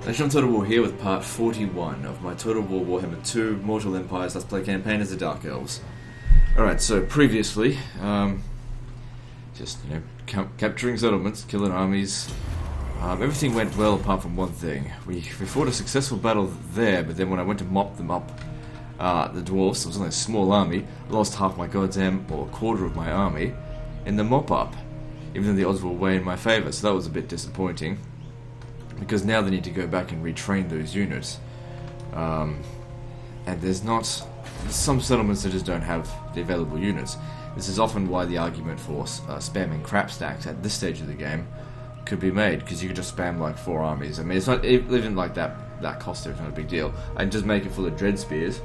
Nation Total War here with part 41 of my Total War Warhammer 2 Mortal Empires Let's Play campaign as the Dark Elves. Alright, so previously, capturing settlements, killing armies. Everything went well apart from one thing. We fought a successful battle there, but then when I went to mop them up, the dwarves, it was only a small army, lost half my goddamn, or a quarter of my army, in the mop-up, even though the odds were way in my favour, so that was a bit disappointing. Because now they need to go back and retrain those units. And there's some settlements that just don't have the available units. This is often why the argument for spamming crap stacks at this stage of the game could be made, because you could just spam like 4 armies. I mean, it's not even like that cost there, it's not a big deal. And just make it full of dread spears.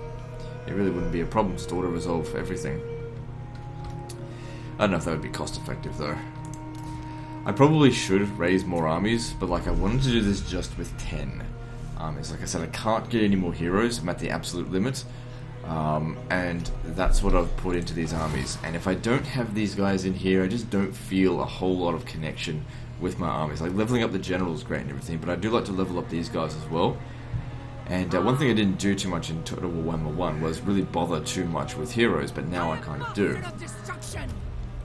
It really wouldn't be a problem, just auto-resolve everything. I don't know if that would be cost effective though. I probably should raise more armies, but like I wanted to do this just with 10 armies. Like I said, I can't get any more heroes, I'm at the absolute limit. And that's what I've put into these armies. And if I don't have these guys in here, I just don't feel a whole lot of connection with my armies. Like leveling up the general is great and everything, but I do like to level up these guys as well. And one thing I didn't do too much in Total War Warhammer 1 was really bother too much with heroes, but now I kind of do.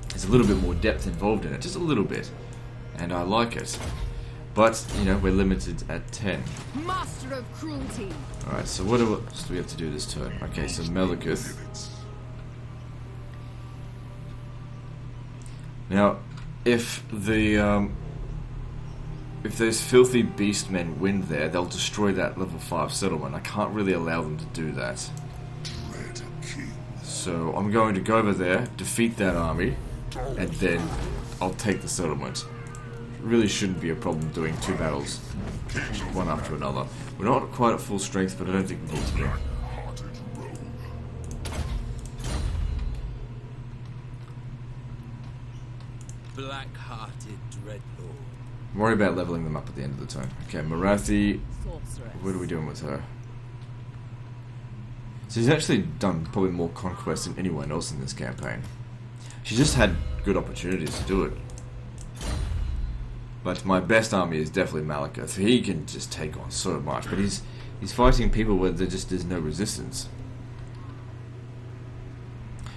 There's a little bit more depth involved in it, just a little bit. And I like it. But, you know, we're limited at 10. Master of cruelty. Alright, so what else do we have to do this turn? Okay, so Malekith. Now, if those filthy beastmen win there, they'll destroy that level 5 settlement. I can't really allow them to do that. So I'm going to go over there, defeat that army, and then I'll take the settlement. Really shouldn't be a problem doing 2 battles, one after another. We're not quite at full strength, but I don't think we need to be. Black-hearted dreadlord. Worry about leveling them up at the end of the turn. Okay, Marathi. What are we doing with her? So she's actually done probably more conquests than anyone else in this campaign. She just had good opportunities to do it. But my best army is definitely Malekith. He can just take on so much, but he's fighting people where there just is no resistance.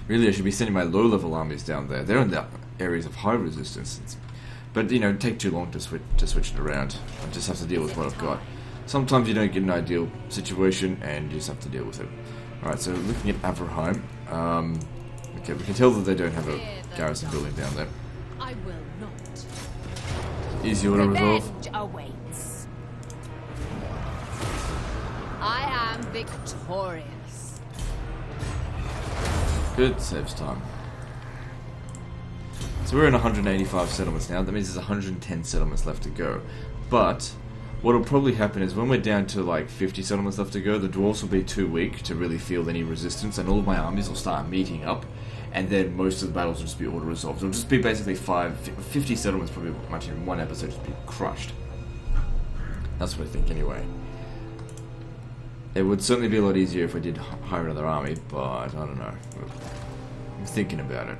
Really, I should be sending my low-level armies down there. They're in the areas of high resistance. But, you know, it'd take too long to switch it around. I just have to deal with what I've got. Sometimes you don't get an ideal situation, and you just have to deal with it. Alright, so looking at Averheim. Okay, we can tell that they don't have a garrison building down there. I will not. Easy auto resolve. Revenge awaits. I am victorious. Good, saves time. So we're in 185 settlements now. That means there's 110 settlements left to go. But what will probably happen is when we're down to like 50 settlements left to go, the dwarves will be too weak to really feel any resistance, and all of my armies will start meeting up. And then most of the battles will just be auto-resolved. It'll just be basically 50 settlements, probably much in one episode, just be crushed. That's what I think anyway. It would certainly be a lot easier if I did hire another army, but I don't know. I'm thinking about it.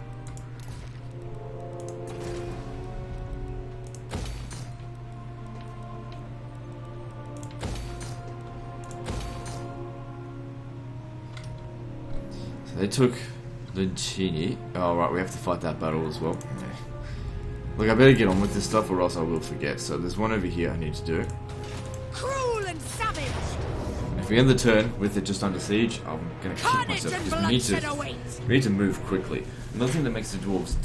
So they took Lincini. Oh, right, we have to fight that battle as well. Okay. Look, I better get on with this stuff or else I will forget. So there's one over here I need to do. Cruel and savage. If we end the turn with it just under siege, I'm going to kick myself because we need to move quickly. Another thing that makes the dwarves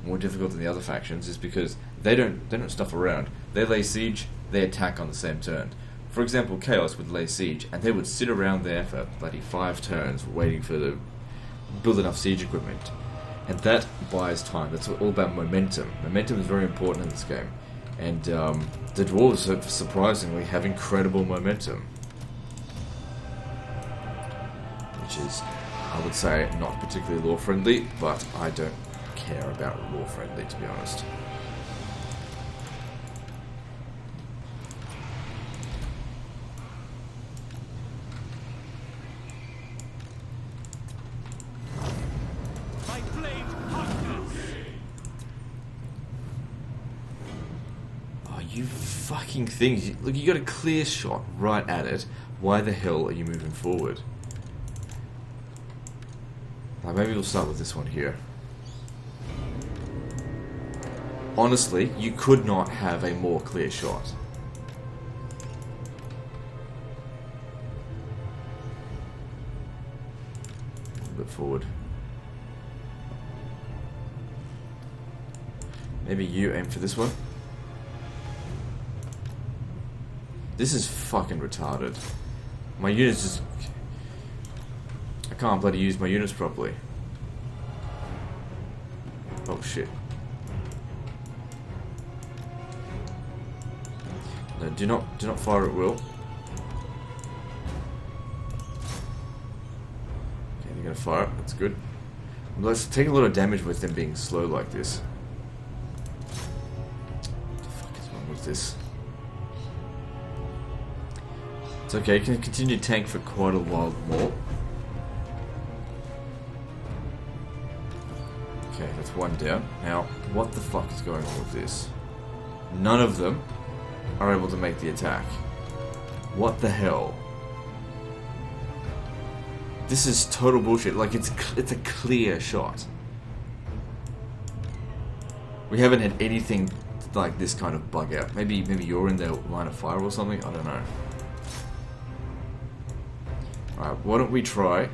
more difficult than the other factions, is because they don't stuff around. They lay siege, they attack on the same turn. For example, Chaos would lay siege, and they would sit around there for bloody 5 turns waiting for the build enough siege equipment, and that buys time. That's all about momentum. Momentum is very important in this game, and the dwarves surprisingly have incredible momentum, which is, I would say, not particularly lore friendly, but I don't care about lore friendly, to be honest. You fucking things. Look, you got a clear shot right at it. Why the hell are you moving forward? Maybe we'll start with this one here. Honestly, you could not have a more clear shot. A little bit forward. Maybe you aim for this one. This is fucking retarded. My units just... I can't bloody use my units properly. Oh shit. No, do not fire at will. Okay, they're gonna fire. That's good. Let's take a lot of damage with them being slow like this. What the fuck is wrong with this? It's okay, can continue to tank for quite a while more. Okay, that's one down. Now, what the fuck is going on with this? None of them are able to make the attack. What the hell? This is total bullshit. Like, it's a clear shot. We haven't had anything like this kind of bug out. Maybe you're in their line of fire or something? I don't know. Alright, why don't we try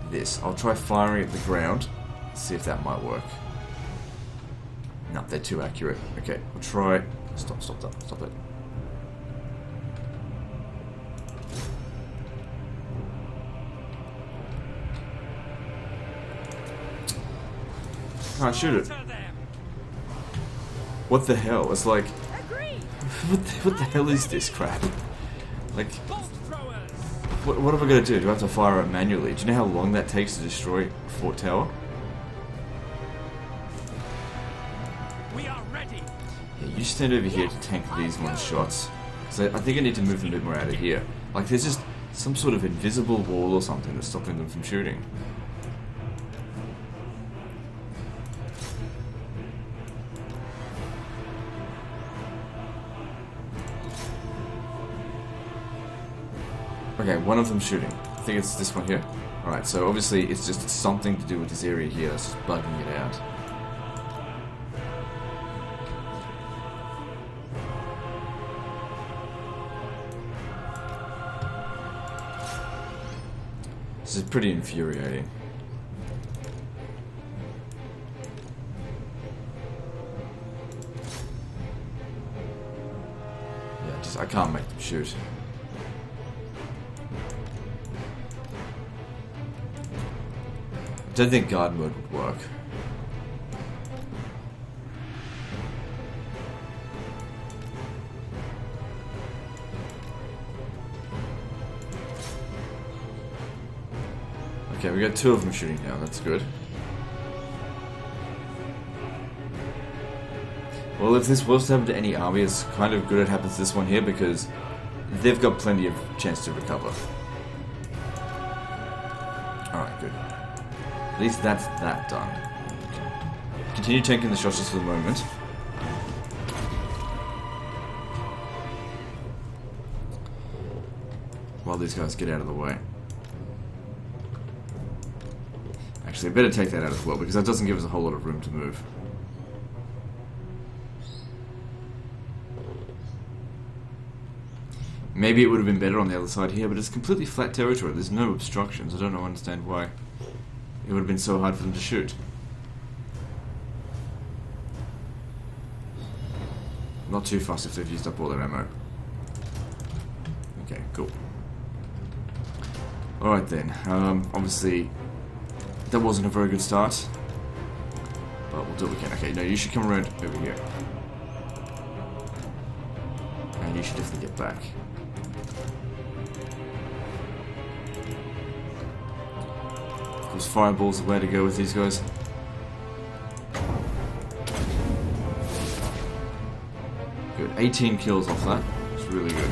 this? I'll try firing at the ground. See if that might work. No, they're too accurate. Okay, we'll try. Stop it. Can't shoot it. What the hell? It's like, what the hell is this crap? Like, what am I gonna do? Do I have to fire it manually? Do you know how long that takes to destroy Fort Tower? We are ready. Yeah, you stand over here to tank these one's shots. So I think I need to move them a bit more out of here. Like, there's just some sort of invisible wall or something that's stopping them from shooting. Okay, one of them's shooting. I think it's this one here. Alright, so obviously it's just something to do with this area here that's just bugging it out. This is pretty infuriating. Yeah, I can't make them shoot. I don't think guard mode would work. Okay, we got two of them shooting now, that's good. Well, if this was to happen to any army, it's kind of good it happens to this one here because they've got plenty of chance to recover. Alright, good. At least that's that done. Continue tanking the shots just for the moment. While these guys get out of the way. Actually, I better take that out as well, because that doesn't give us a whole lot of room to move. Maybe it would have been better on the other side here, but it's completely flat territory. There's no obstructions. I don't understand why it would have been so hard for them to shoot. Not too fast if they've used up all their ammo. Okay, cool. Alright then, obviously that wasn't a very good start, but we'll do what we can. Okay, no, you should come around over here. And you should definitely get back. Of course, fireball's the way to go with these guys. Good, 18 kills off that. It's really good.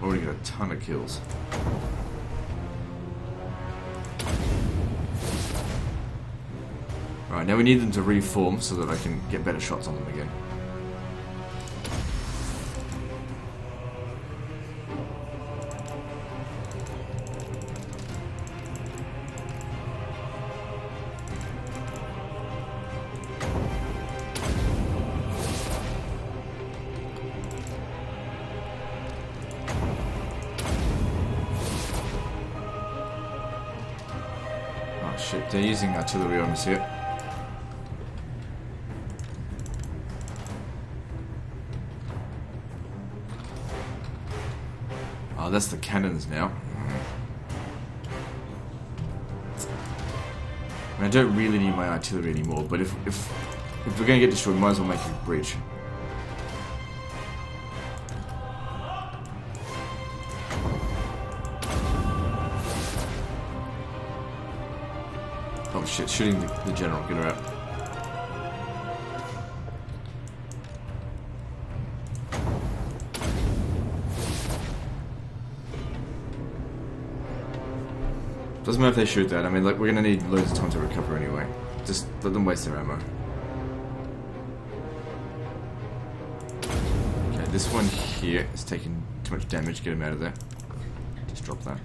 already got a ton of kills. Alright, now we need them to reform so that I can get better shots on them again. Oh shit, they're using artillery on us here. Oh, that's the cannons now. I mean, I don't really need my artillery anymore, but if we're gonna get destroyed, we might as well make a bridge. Oh shit, shooting the general, get her out. Doesn't matter if they shoot that, I mean, like, we're gonna need loads of time to recover anyway. Just let them waste their ammo. Okay, this one here is taking too much damage, get him out of there. Just drop that.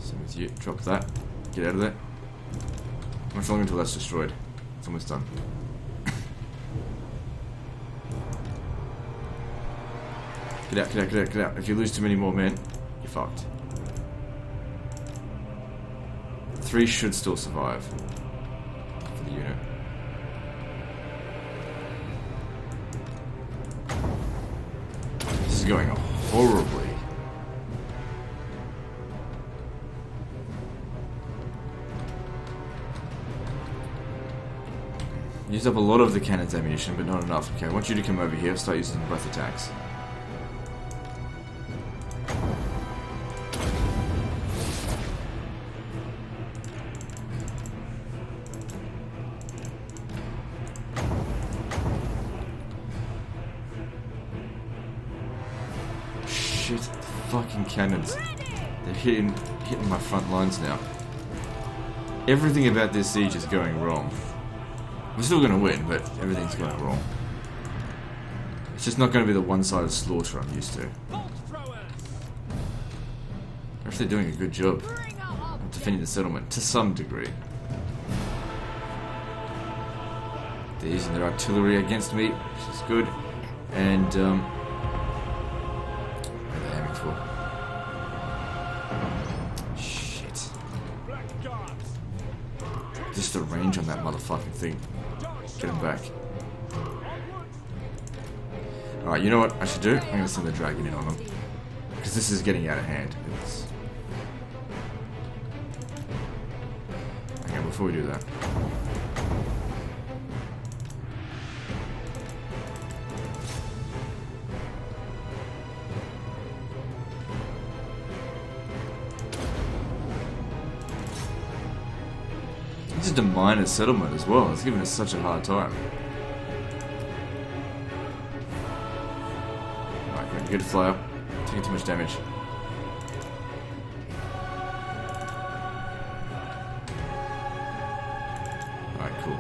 Same with you, drop that. Get out of there. How much longer until that's destroyed? It's almost done. Get out, get out, get out, get out. If you lose too many more men, you're fucked. 3 should still survive for the unit. This is going horribly. Used up a lot of the cannon's ammunition, but not enough. Okay, I want you to come over here, start using breath attacks. Shit, the fucking cannons. They're hitting my front lines now. Everything about this siege is going wrong. We're still going to win, but everything's going wrong. It's just not going to be the one-sided slaughter I'm used to. They're actually doing a good job of defending the settlement, to some degree. They're using their artillery against me, which is good. And, what are they aiming for? Shit. Just the range on that motherfucking thing. Get him back. Alright, you know what I should do? I'm going to send the dragon in on them. Because this is getting out of hand. Okay, before we do that. This is a minor settlement as well. It's giving us such a hard time. Alright, good fly up. Taking too much damage. Alright, cool.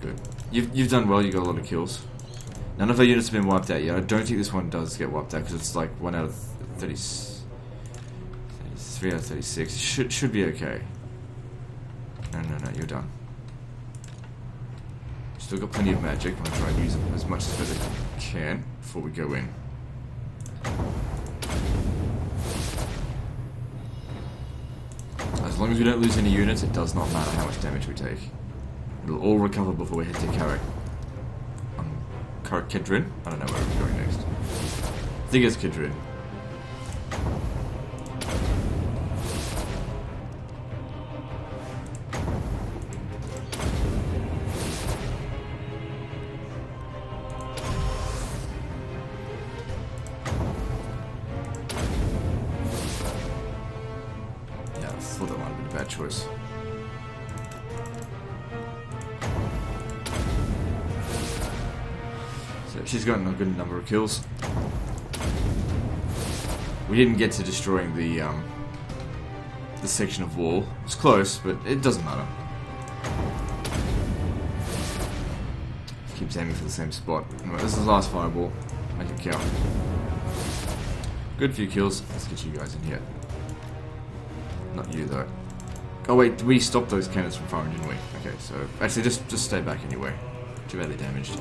Good. You've done well, you got a lot of kills. None of our units have been wiped out yet. I don't think this one does get wiped out because it's like 1 out of 30, 33 out of 36. It should be okay. No, you're done. Still got plenty of magic. I'm going to try and use it as much as I can before we go in. As long as we don't lose any units, it does not matter how much damage we take. It'll all recover before we head to Karak. Karak Kedrin? I don't know where we're going next. I think it's Kedrin. Yeah, choice. So she's gotten a good number of kills. We didn't get to destroying the section of wall. It was close, but it doesn't matter. Keeps aiming for the same spot. Anyway, this is the last fireball. Make it count. Good few kills. Let's get you guys in here. Not you though. Oh wait, we stopped those cannons from firing, didn't we? Okay, so actually just stay back anyway. Too badly damaged.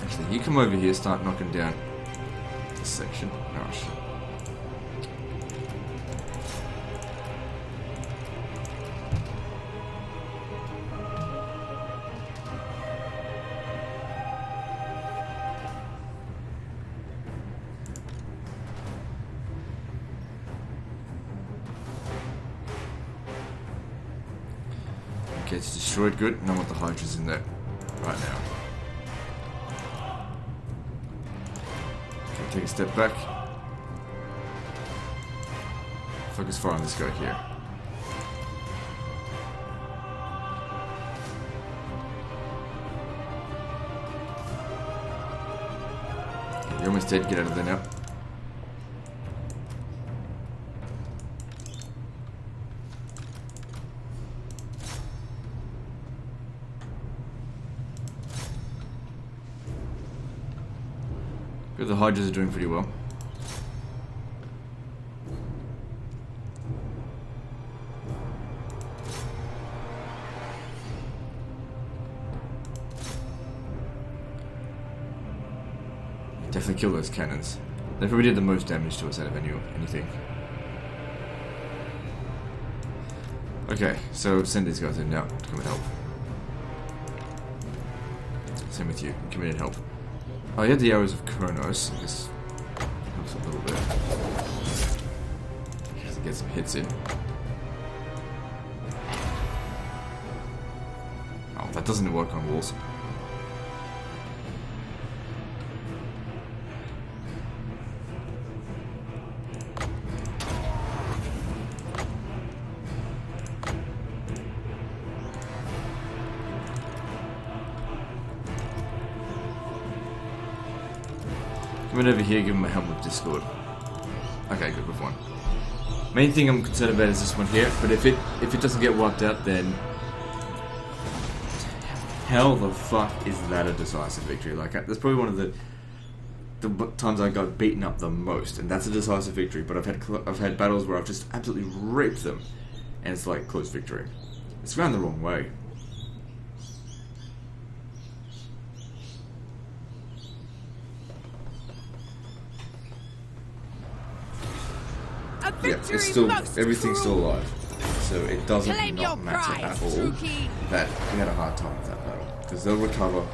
Actually, you come over here, start knocking down this section. Oh shit. Okay, it's destroyed. Good. And I want the Hydras in there right now. Okay, take a step back. Focus fire on this guy here. Okay, you're almost dead. Get out of there now. The Hydras are doing pretty well. Definitely kill those cannons. They probably did the most damage to us out of anything. Okay, so send these guys in now to come and help. Same with you. Come in and help. Oh, you had the arrows of Kronos. I guess helps a little bit. Just to get some hits in. Oh, that doesn't work on walls. Come in over here, give him a helm of Discord. Okay, good, with one. Main thing I'm concerned about is this one here, but if it doesn't get wiped out, then how the fuck is that a decisive victory? Like, that's probably one of the times I got beaten up the most, and that's a decisive victory. But I've had battles where I've just absolutely ripped them, and it's like close victory. It's gone the wrong way. Yeah, it's still, everything's still alive, so it doesn't not matter at all that we had a hard time with that battle, because they'll recover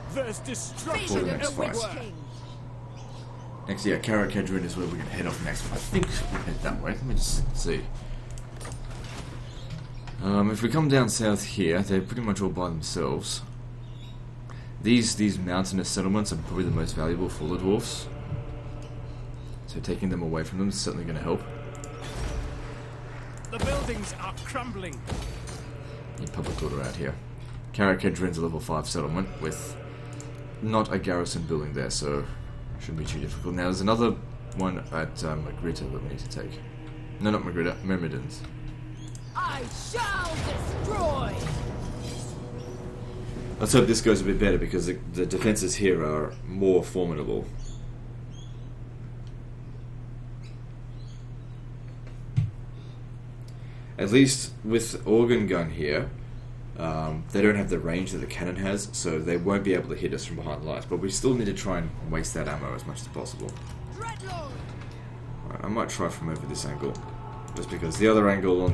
for the next fight. Next, yeah, Karak is where we're going to head off next. I think we'll head that way. Let me just see. If we come down south here, they're pretty much all by themselves. These mountainous settlements are probably the most valuable for the dwarfs. So taking them away from them is certainly going to help. The buildings are crumbling. Need public order out here. Karak a level 5 settlement with not a garrison building there, so shouldn't be too difficult. Now there's another one at Magritta that we need to take. No, not Magritta, Myrmidons. I shall destroy. Let's hope this goes a bit better, because the defenses here are more formidable. At least with Organ Gun here, they don't have the range that the cannon has, so they won't be able to hit us from behind lines, but we still need to try and waste that ammo as much as possible. Right, I might try from over this angle, just because the other angle on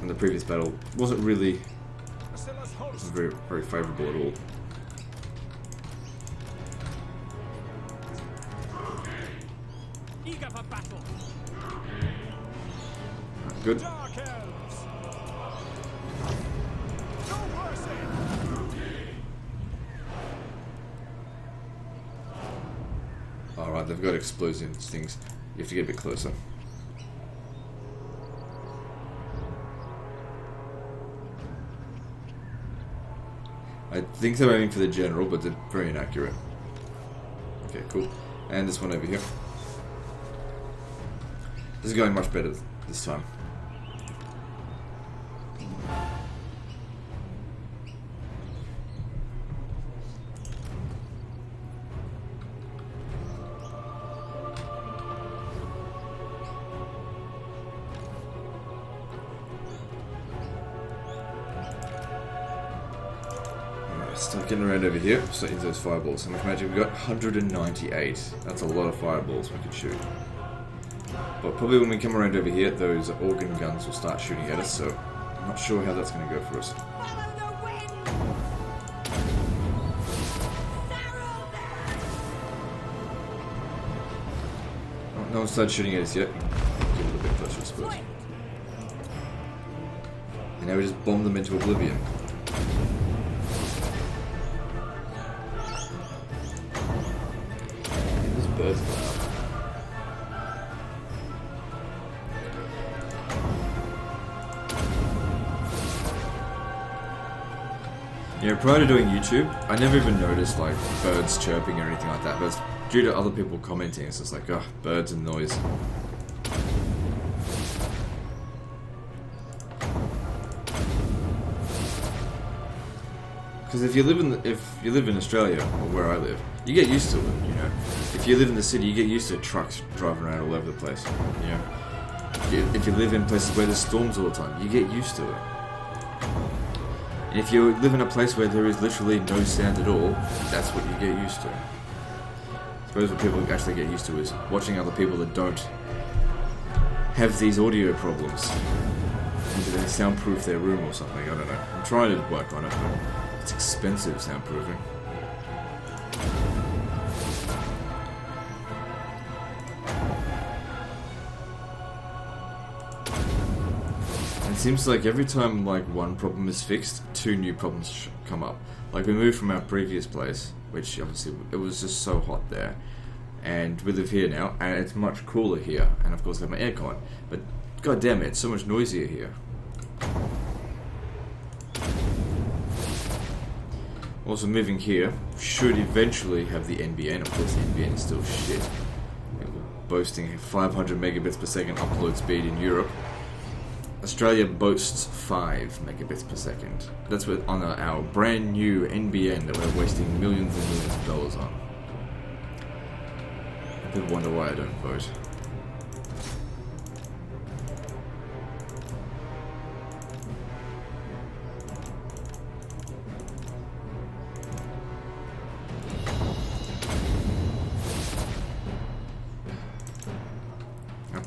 the previous battle wasn't very, very favourable at all. Eager for battle. Good. Right, they've got explosives things. You have to get a bit closer. I think they're aiming for the general, but they're very inaccurate. Okay, cool. And this one over here. This is going much better this time. Start getting around over here, start into those fireballs. How much magic we got? 198. That's a lot of fireballs we could shoot. But probably when we come around over here, those organ guns will start shooting at us, so I'm not sure how that's going to go for us. Oh, no one started shooting at us yet. Get a little bit closer, I suppose. And now we just bomb them into oblivion. Birds. Yeah, prior to doing YouTube, I never even noticed like birds chirping or anything like that, but it's due to other people commenting. It's just like, oh, birds and noise. Because if you live in Australia or where I live, you get used to it. You know, if you live in the city, you get used to trucks driving around all over the place. You know, if you live in places where there's storms all the time, you get used to it. And if you live in a place where there is literally no sound at all, that's what you get used to. I suppose what people actually get used to is watching other people that don't have these audio problems. Maybe they soundproof their room or something. I don't know. I'm trying to work on it, but it's expensive soundproofing. It seems like every time like one problem is fixed, two new problems come up. Like we moved from our previous place, which obviously it was just so hot there, and we live here now, and it's much cooler here, and of course I have my aircon. But god damn it, it's so much noisier here. Also moving here should eventually have the NBN. Of course the NBN is still shit. We're boasting 500 megabits per second upload speed in Europe. Australia boasts 5 megabits per second. That's with on our brand new NBN that we're wasting millions and millions of dollars on. People wonder why I don't vote.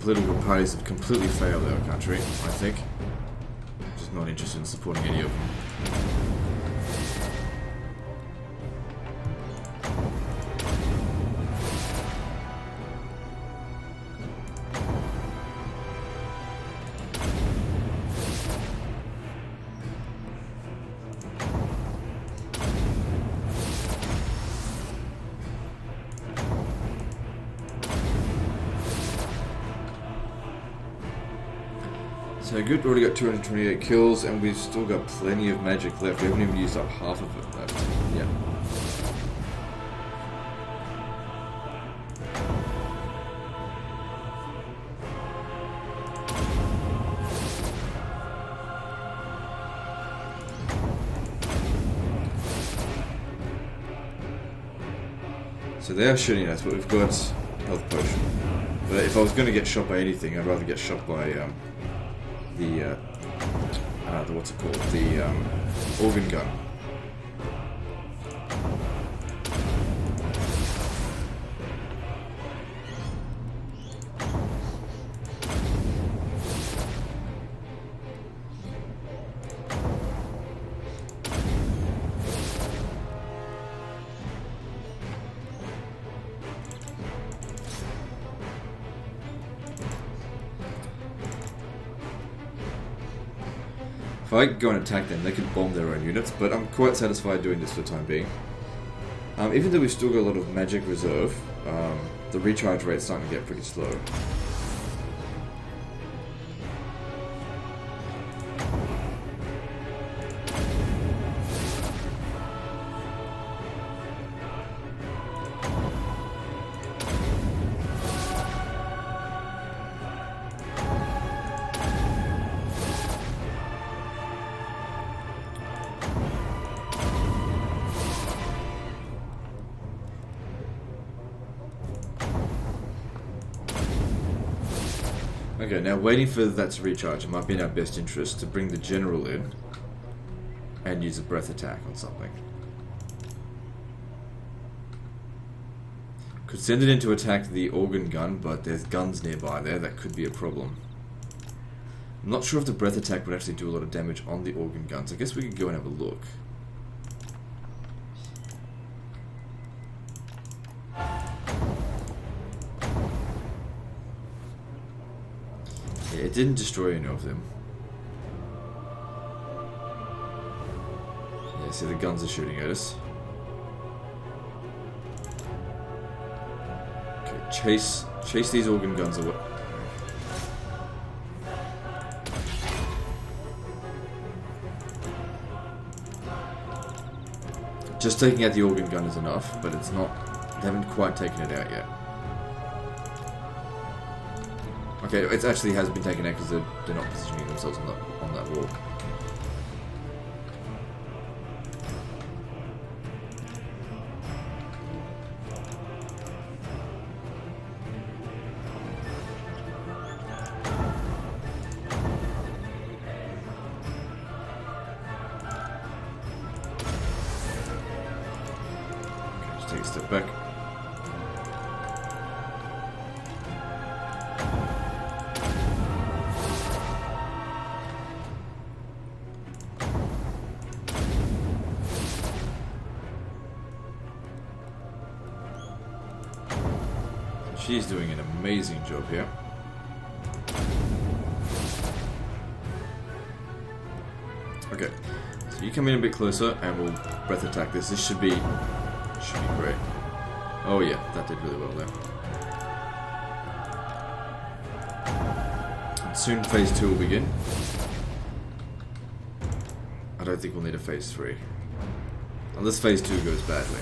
Political parties have completely failed our country, I think. Just not interested in supporting any of them. So good, already got 228 kills, and we've still got plenty of magic left. We haven't even used up half of it left. Yeah. So they are shooting at us, but we've got health potion. But if I was going to get shot by anything, I'd rather get shot by the what's it called? The organ gun. If I go and attack them, they can bomb their own units, but I'm quite satisfied doing this for the time being. Even though we've still got a lot of magic reserve, the recharge rate's starting to get pretty slow. Okay, now waiting for that to recharge, it might be in our best interest to bring the general in and use a breath attack on something. Could send it in to attack the organ gun, but there's guns nearby there, that could be a problem. I'm not sure if the breath attack would actually do a lot of damage on the organ guns. I guess we could go and have a look. It didn't destroy any of them. Yeah, see the guns are shooting at us. Okay, chase these organ guns away. Just taking out the organ gun is enough, but it's not. They haven't quite taken it out yet. Okay, it actually has been taken out because they're not positioning themselves on that wall. Okay, just take a step back. She's doing an amazing job here. Okay, so you come in a bit closer and we'll breath attack this. This should be great. Oh yeah, that did really well there. And soon phase 2 will begin. I don't think we'll need a phase 3. Unless phase 2 goes badly.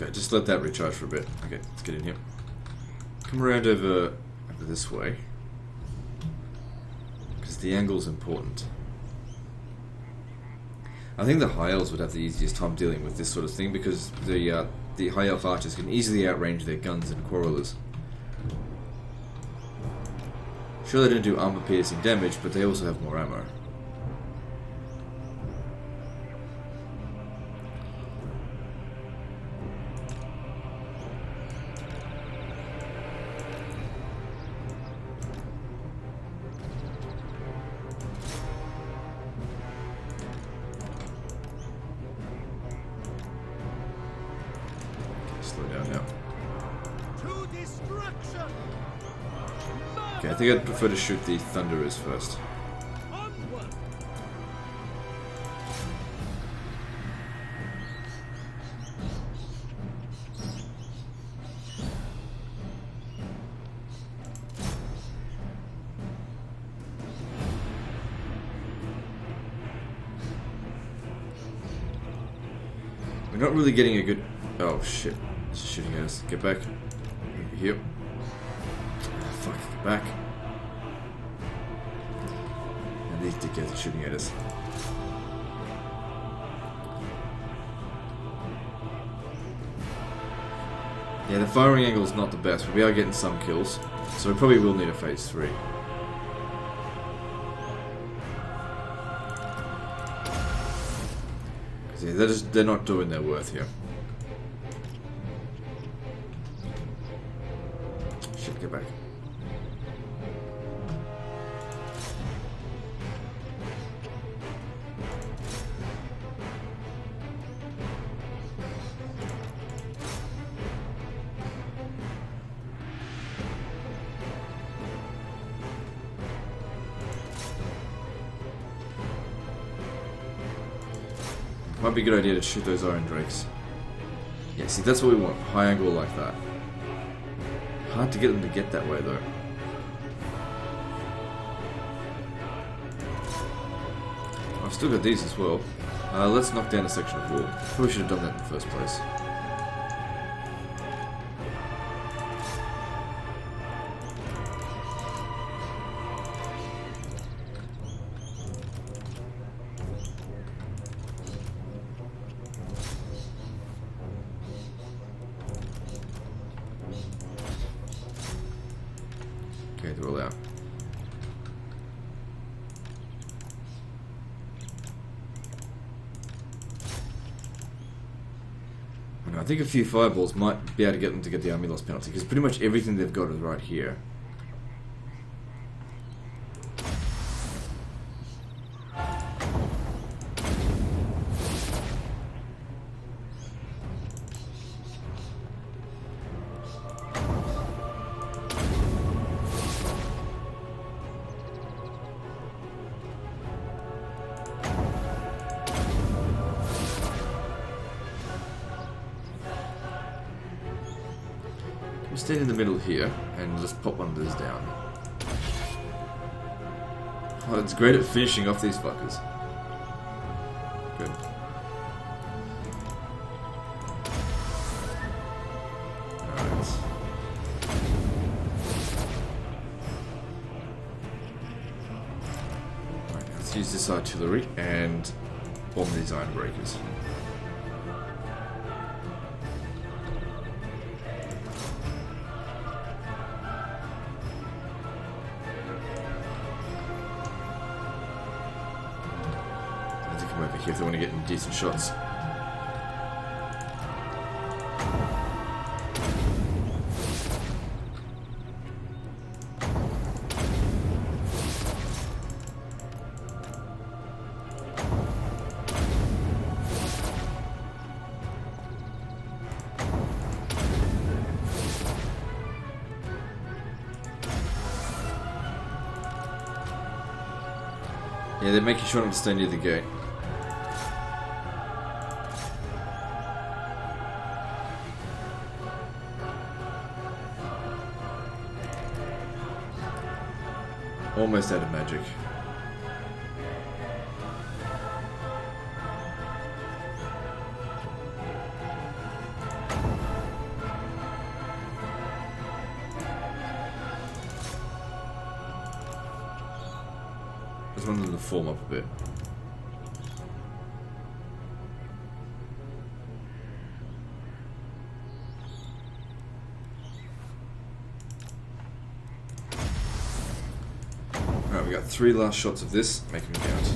Okay, just let that recharge for a bit. Okay, let's get in here. Come around over this way. Because the angle's important. I think the high elves would have the easiest time dealing with this sort of thing because the high elf archers can easily outrange their guns and quarrelers. Sure, they don't do armor piercing damage, but they also have more ammo. Slow down now. To destruction! Okay, I think I'd prefer to shoot the thunderers first. Onward! We're not really getting a good... Oh shit. It's shooting at us. Get back. Over here. Oh, fuck, get back. And these dickheads are shooting at us. Yeah, the firing angle is not the best, but we are getting some kills. So we probably will need a phase 3. Yeah, they're not doing their worth here. Get back. Might be a good idea to shoot those iron drakes. Yeah, see, that's what we want. High angle like that. Hard to get them to get that way, though. I've still got these as well. Let's knock down a section of wall. Probably should have done that in the first place. Okay, they're all out. I think a few fireballs might be able to get them to get the army loss penalty, because pretty much everything they've got is right here. Stay in the middle here and just pop one of those down. Oh, it's great at finishing off these fuckers. Good. Alright. Alright, let's use this artillery and bomb these iron breakers. Over here if they want to get in decent shots. Yeah, they're making sure not to stay near the gate. Almost out of magic. Just wanted them to form up a bit. Alright, we got 3 last shots of this. Make them count.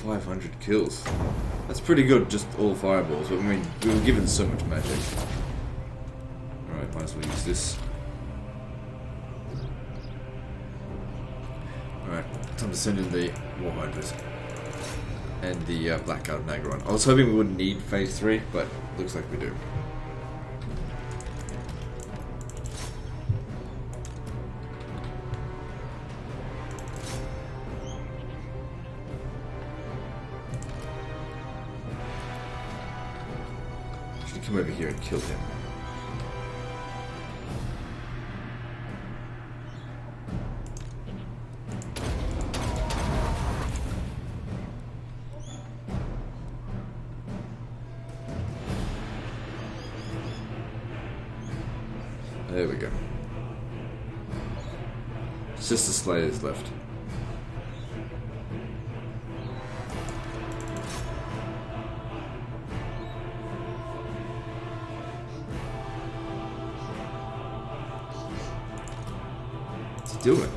$500 kills. That's pretty good, just all fireballs, but I mean, we were given so much magic. Alright, might as well use this. Alright, time to send in the War Hydras. And the Black Guard and Agron. I was hoping we wouldn't need phase 3, but looks like we do. Should come over here and kill him. There we go. It's just the Slayers left. What's he doing?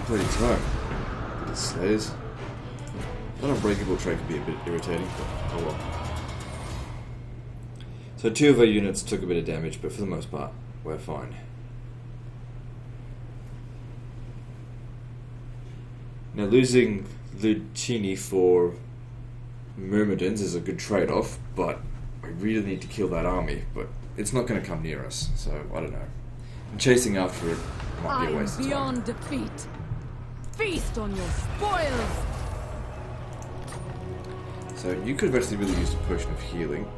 bloody time. Bit of Slayers. That unbreakable trait can be a bit irritating, but oh well. So 2 of our units took a bit of damage, but for the most part, we're fine. Now losing Lucini for Myrmidons is a good trade-off, but we really need to kill that army, but it's not going to come near us, so I don't know. And chasing after it might be a waste of time. Beyond defeat. Feast on your spoils. So you could have actually really used a potion of healing.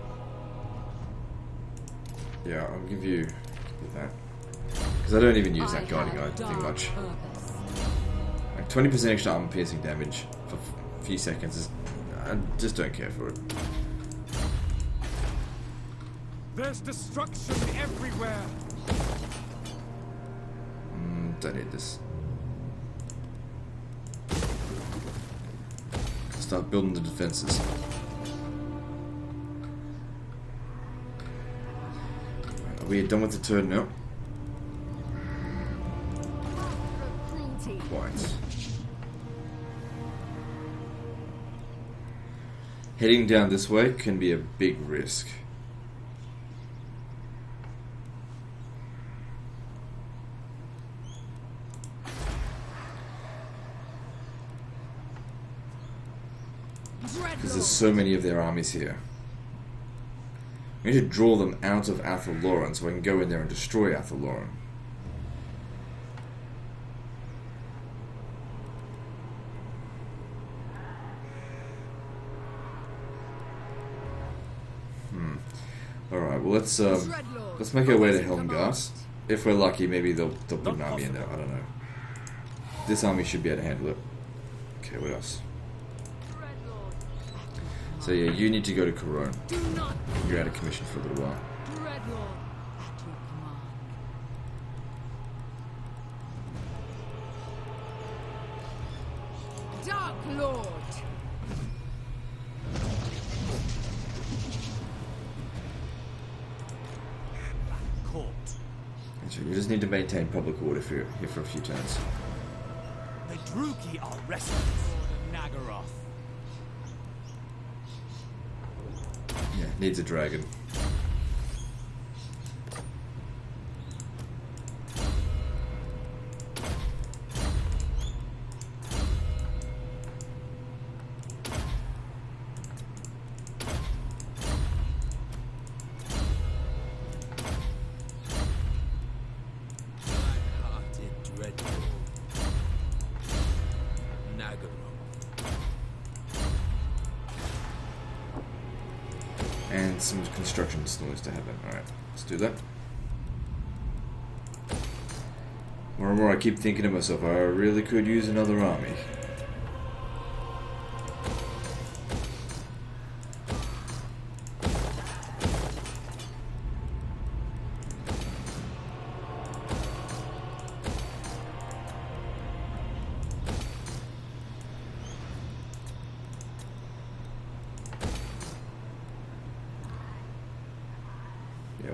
Yeah, I'll give you that. Because I don't even use that guiding eye thing much. Like 20% extra armor piercing damage for a few seconds is... I just don't care for it. There's destruction everywhere. Don't need this. Start building the defenses. Are we done with the turn now? Quite. Heading down this way can be a big risk. Because there's so many of their armies here. We need to draw them out of Athel Loren so I can go in there and destroy Athel Loren. Alright, well let's make our way to Helmgast. If we're lucky, maybe they'll put an army in there, I don't know. This army should be able to handle it. Okay, what else? So yeah, you need to go to Corone. You're out of commission for a little while. Dark Lord. You just need to maintain public order here for a few turns. The Druki are restless. Nagaroth. Yeah, needs a dragon. And some construction still needs to happen. Alright, let's do that. More and more I keep thinking to myself, I really could use another army.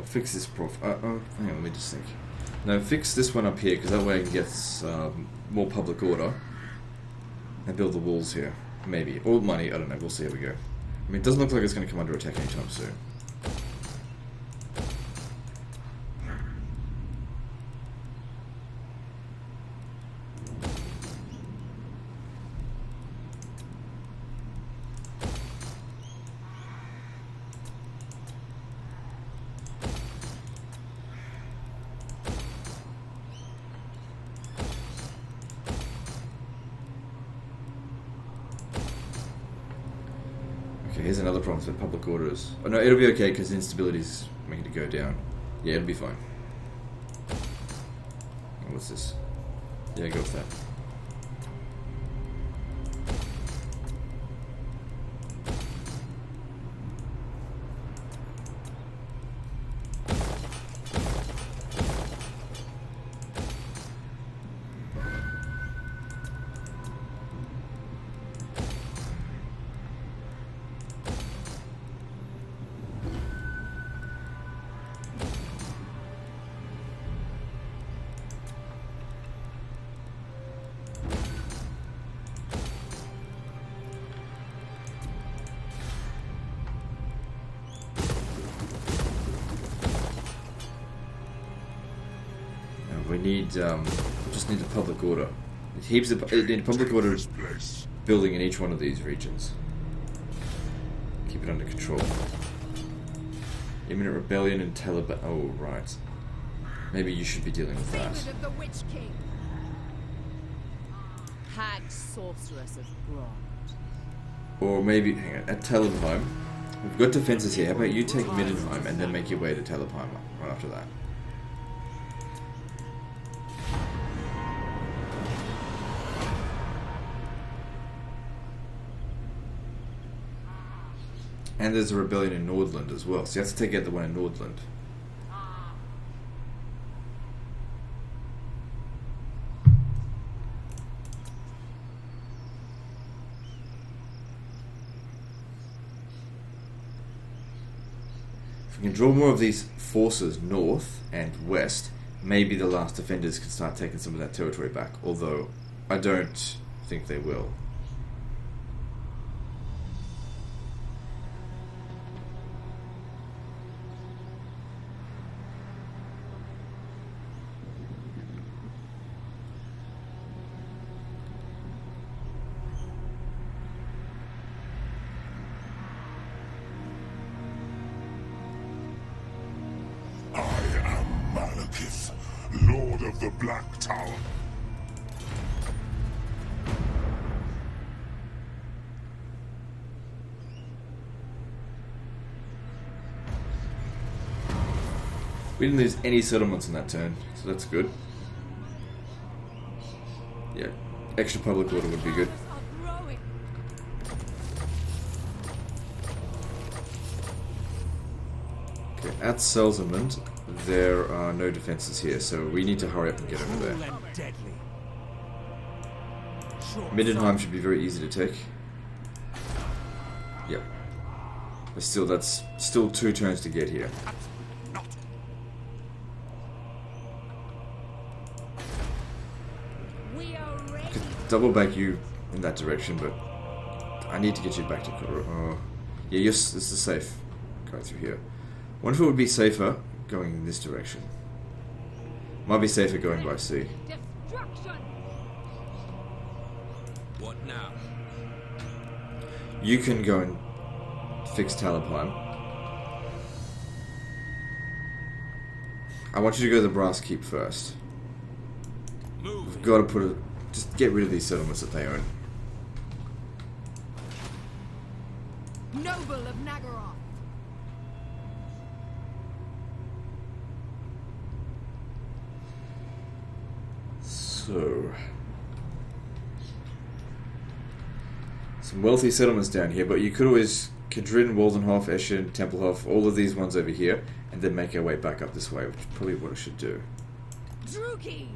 Fix this hang on, let me just think. No, fix this one up here, because that way I can get more public order. And build the walls here. Maybe. Or money, I don't know, we'll see how we go. I mean, it doesn't look like it's going to come under attack anytime soon. Okay, here's another problem with public orders. Oh no, it'll be okay because instability's making it go down. Yeah, it'll be fine. What's this? Yeah, go with that. need just need a public order. Heaps of need a public order building in each one of these regions. Keep it under control. Imminent rebellion and Taliban. Oh right, maybe you should be dealing with that. Of the Witch King. Hag sorceress of Grant. Or maybe hang on, at Talabheim. We've got defenses here. How about you take Middenheim and then make your way to Talabheim right after that? And there's a rebellion in Nordland as well, so you have to take out the one in Nordland. If we can draw more of these forces north and west, maybe the last defenders can start taking some of that territory back, although I don't think they will. Malekith, Lord of the Black Tower. We didn't lose any settlements in that turn, so that's good. Yeah, extra public order would be good. Okay, at Selzermund, there are no defenses here, so we need to hurry up and get over there. Middenheim should be very easy to take. Yep. But still, that's still 2 turns to get here. Could double back you in that direction, but I need to get you back to Karak. Yeah, yes, this is safe. Going through here. Wonder if it would be safer going in this direction. Might be safer going by sea. What now? You can go and fix Talabheim. I want you to go to the Brass Keep first. We've got to put it. Just get rid of these settlements that they own. Noble of Nagaroth. So, some wealthy settlements down here, but you could always Kadrin, Waldenhof, Eschen, Tempelhof, all of these ones over here, and then make our way back up this way, which is probably what I should do. Druki.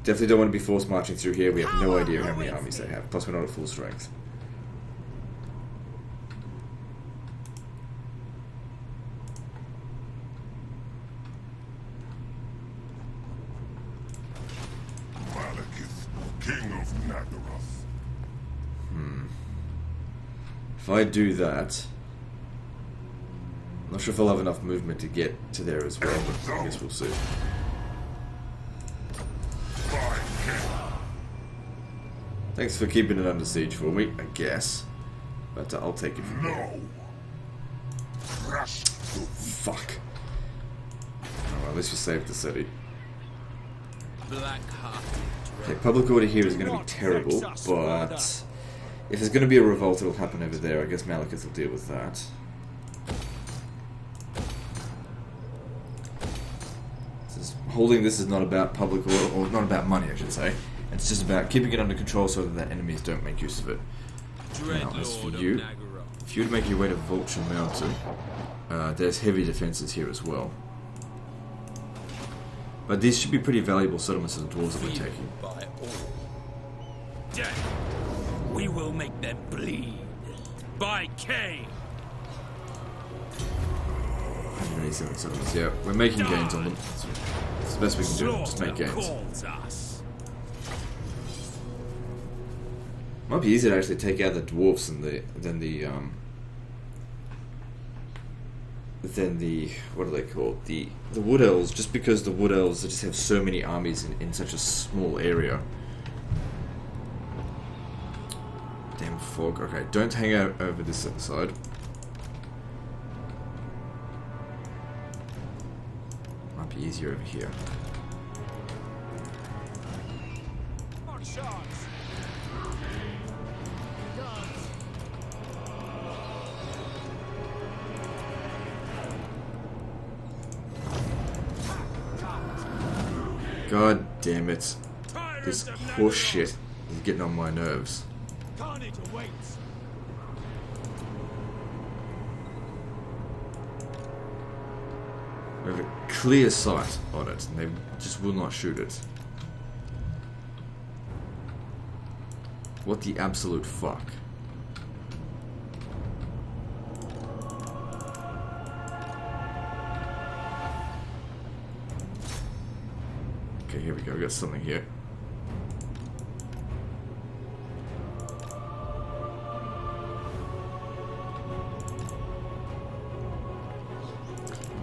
Definitely don't want to be forced marching through here. We have no idea how many armies they have. Plus, we're not at full strength. Malekith, King of Nagaroth. If I do that, I'm not sure if I'll have enough movement to get to there as well, but I guess we'll see. Thanks for keeping it under siege for me, I guess. But I'll take it from here. Fuck. Oh, well, at least we saved the city. Okay, public order here is going to be terrible, but if there's going to be a revolt, it'll happen over there. I guess Malekith will deal with that. Holding this is not about public order, or not about money, I should say. It's just about keeping it under control so that enemies don't make use of it. Now, as for you, if you would make your way to Vulture Mountain, there's heavy defenses here as well. But these should be pretty valuable settlements of the dwarves that we're taking. Death. We will make them bleed. By Cain. 187 settlements, yeah. We're making gains on them. It's the best we can do, just make gains. Might be easier to actually take out the dwarfs than the than the, what are they called? The Wood Elves, just because the Wood Elves just have so many armies in such a small area. Damn fog. Okay, don't hang out over this side. Might be easier over here. God damn it. This horse shit is getting on my nerves. Carnage awaits. We have a clear sight on it, and they just will not shoot it. What the absolute fuck? Okay, here we go. We got something here.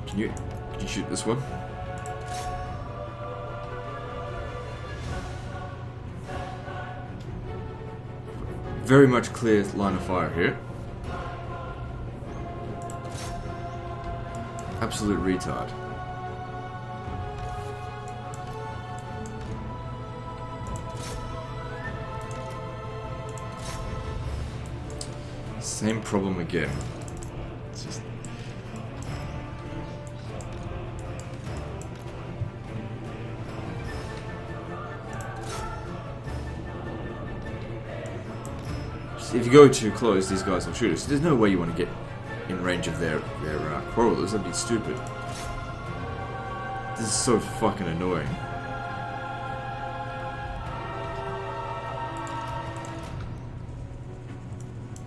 Can you shoot this one? Very much clear line of fire here. Absolute retard. Same problem again. It's just... If you go too close, these guys will shoot us. There's no way you want to get in range of their quarrelers. That'd be stupid. This is so fucking annoying.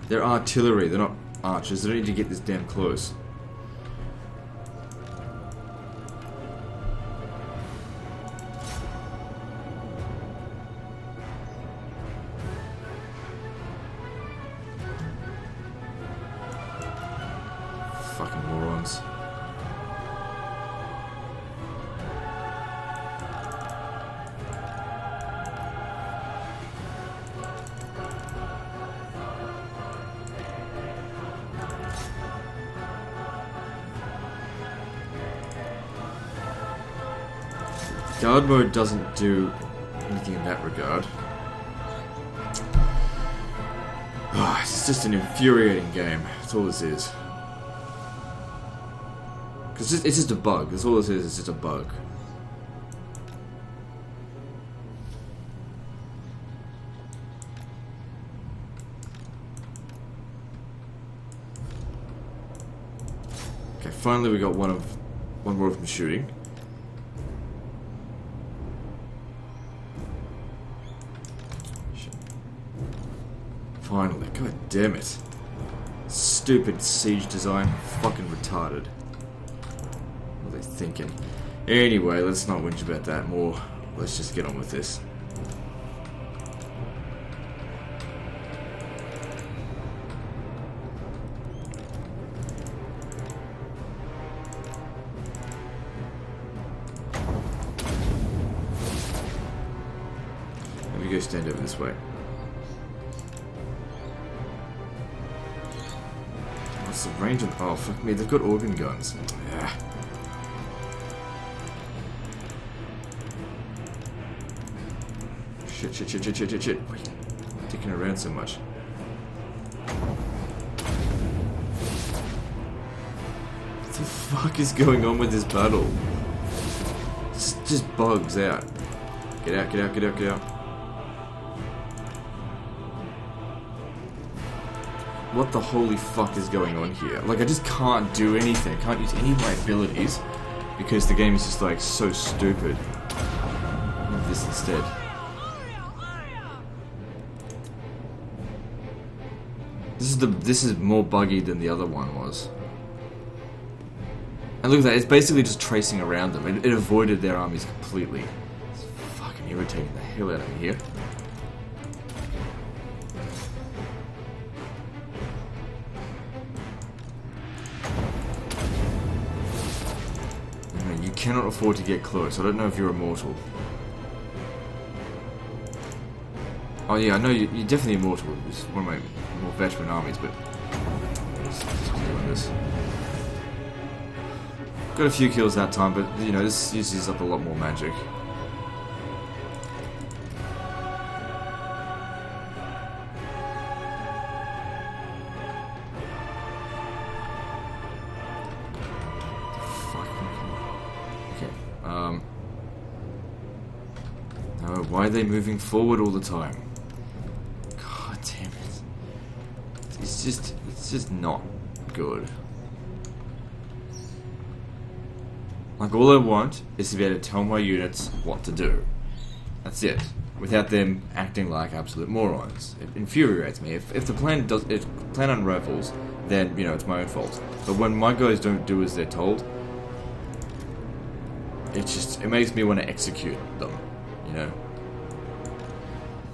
They're artillery, they're not archers. They don't need to get this damn close. Fucking morons. Guard mode doesn't do anything in that regard. Oh, it's just an infuriating game. That's all this is. Because it's just a bug. That's all this is. It's just a bug. Okay, finally we got one more of them shooting. Finally, god damn it. Stupid siege design, fucking retarded. What are they thinking? Anyway, let's not whinge about that more. Let's just get on with this. Let me go stand over this way. What's the range of... Oh, fuck me, they've got organ guns. Yeah. Shit. Why are you dicking around so much? What the fuck is going on with this battle? It just bugs out. Get out. What the holy fuck is going on here? Like, I just can't do anything. I can't use any of my abilities because the game is just like so stupid. I'll do this instead. This is more buggy than the other one was. And look at that, it's basically just tracing around them. It avoided their armies completely. It's fucking irritating the hell out of me here. cannot afford to get close. I don't know if you're immortal. Oh yeah, I know you're definitely immortal. It's one of my more veteran armies, but let's doing this. Got a few kills that time, but you know this uses up a lot more magic. Why are they moving forward all the time? God damn it. It's just not good. Like, all I want is to be able to tell my units what to do. That's it. Without them acting like absolute morons. It infuriates me. If the plan unravels, then, you know, it's my own fault. But when my guys don't do as they're told, it makes me want to execute them, you know?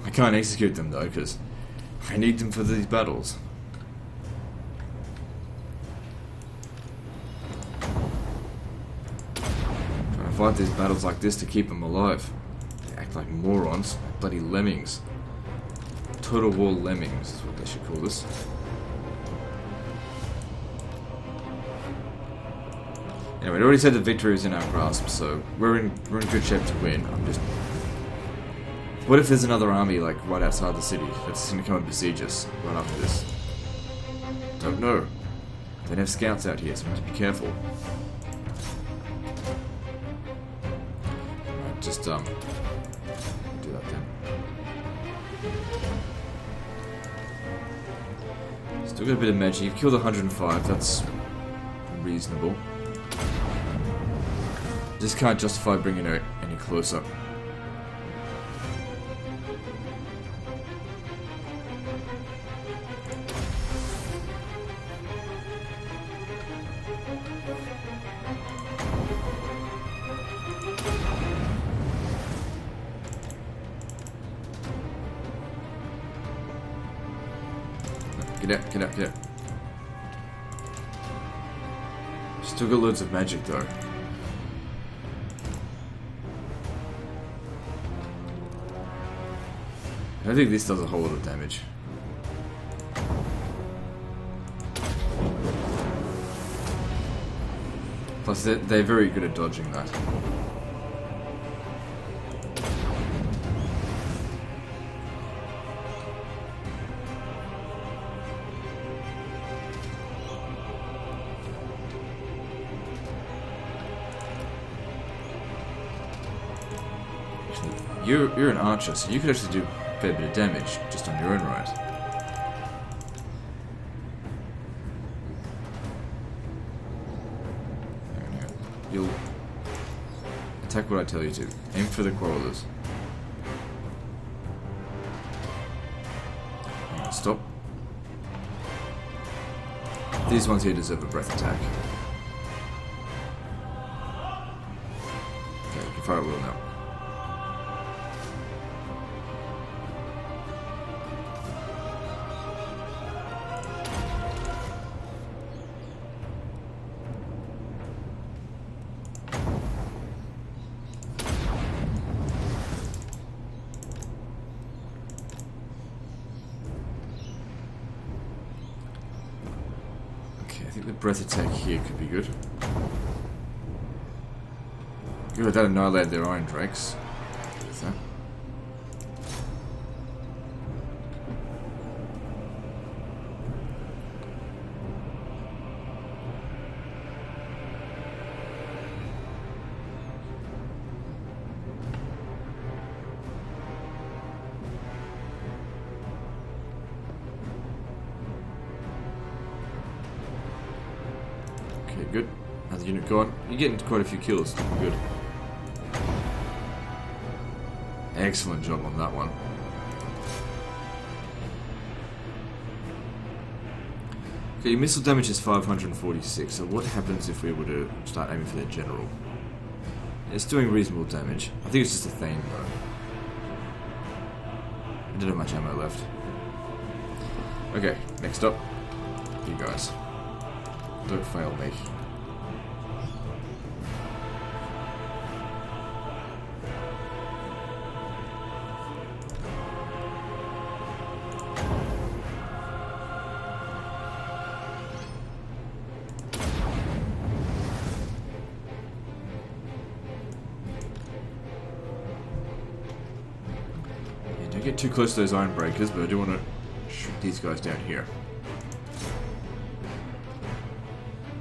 I can't execute them though, because I need them for these battles. Trying to fight these battles like this to keep them alive. They act like morons, like bloody lemmings. Total war lemmings is what they should call this. Anyway, I already said the victory is in our grasp, so we're in good shape to win. I'm just... What if there's another army, like, right outside the city that's gonna come and besiege us right after this? Don't know. They have scouts out here, so we have to be careful. Alright, just, do that then. Still got a bit of magic. You've killed 105, that's reasonable. Just can't justify bringing it any closer. Get out. Still got loads of magic though. I think this does a whole lot of damage. Plus, they're very good at dodging that. You're an archer, so you could actually do a fair bit of damage just on your own right. You'll attack what I tell you to. Aim for the quarrelers. Stop. These ones here deserve a breath attack. Okay, you can fire at will now. I think the breath attack here could be good. Good, that annihilated their iron drakes. With that. Good. How's the unit going? You're getting quite a few kills. Good. Excellent job on that one. Okay, your missile damage is 546, so what happens if we were to start aiming for their general? It's doing reasonable damage. I think it's just a theme though. I don't have much ammo left. Okay, next up. You guys. Don't fail me. get too close to those iron breakers, but I do want to shoot these guys down here.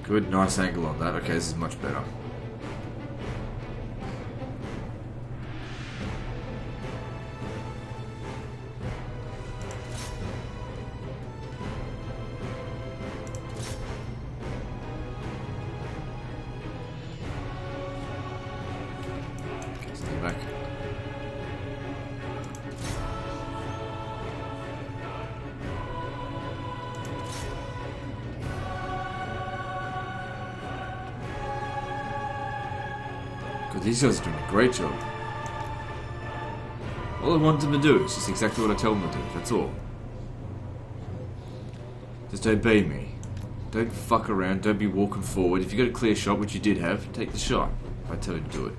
Good, nice angle on that. Okay, this is much better. Okay, stay back. Good, these guys are doing a great job. All I want them to do is just exactly what I tell them to do, that's all. Just obey me. Don't fuck around, don't be walking forward. If you got a clear shot, which you did have, take the shot. If I tell you to do it.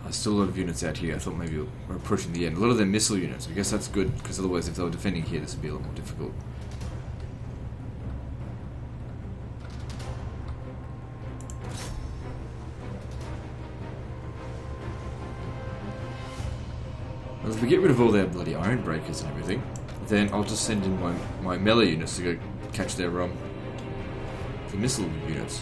There's still a lot of units out here. I thought maybe we're approaching the end. A lot of them missile units. I guess that's good, because otherwise if they were defending here, this would be a lot more difficult. Well, if we get rid of all their bloody iron breakers and everything, then I'll just send in my melee units to go catch their the missile units.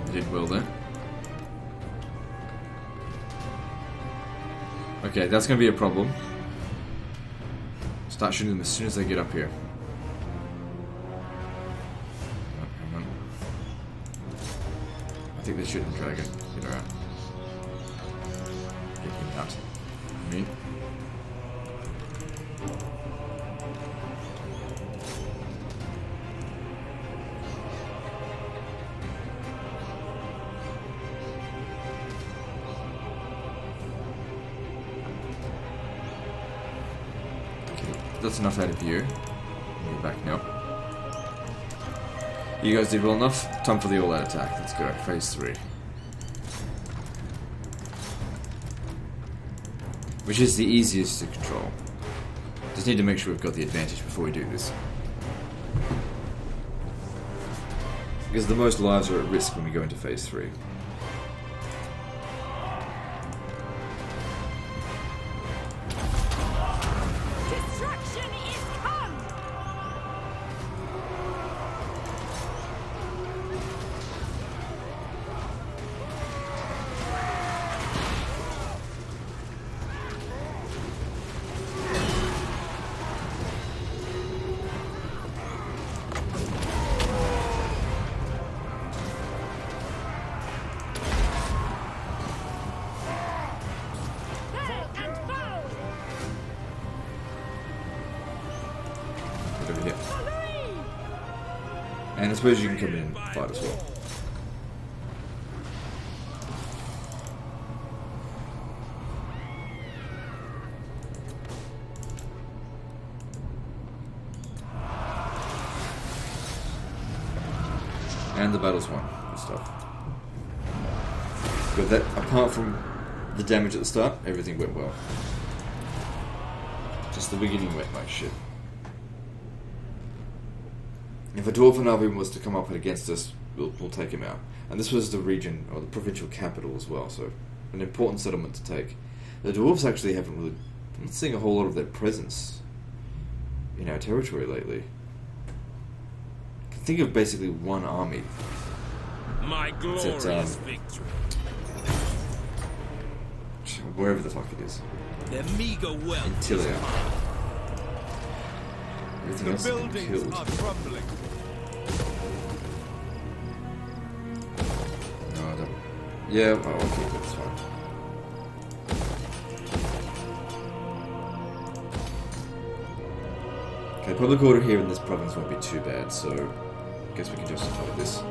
They did well there. Okay, that's going to be a problem. Start shooting them as soon as they get up here. Oh, hang on. I think they're shooting the dragon. Get her out. Get him out. I mean. That's enough out of you. You're back now. You guys did well enough. Time for the all-out attack. Let's go. Phase 3. Which is the easiest to control. Just need to make sure we've got the advantage before we do this. Because the most lives are at risk when we go into Phase 3. Over here. And I suppose you can come in and fight as well. And the battle's won. Good stuff. But that, apart from the damage at the start, everything went well. Just the beginning went like shit. If a dwarven army was to come up against us, we'll take him out. And this was the region, or the provincial capital as well, so an important settlement to take. The dwarves actually haven't really... I'm not seeing a whole lot of their presence in our territory lately. I can think of basically one army. My glorious victory. Wherever the fuck it is. Their meager wealth. In Tilia. Everything else has been killed. Are crumbling. No, I don't. Yeah, oh, okay, that's fine. Okay, public order here in this province won't be too bad, so I guess we can justify this.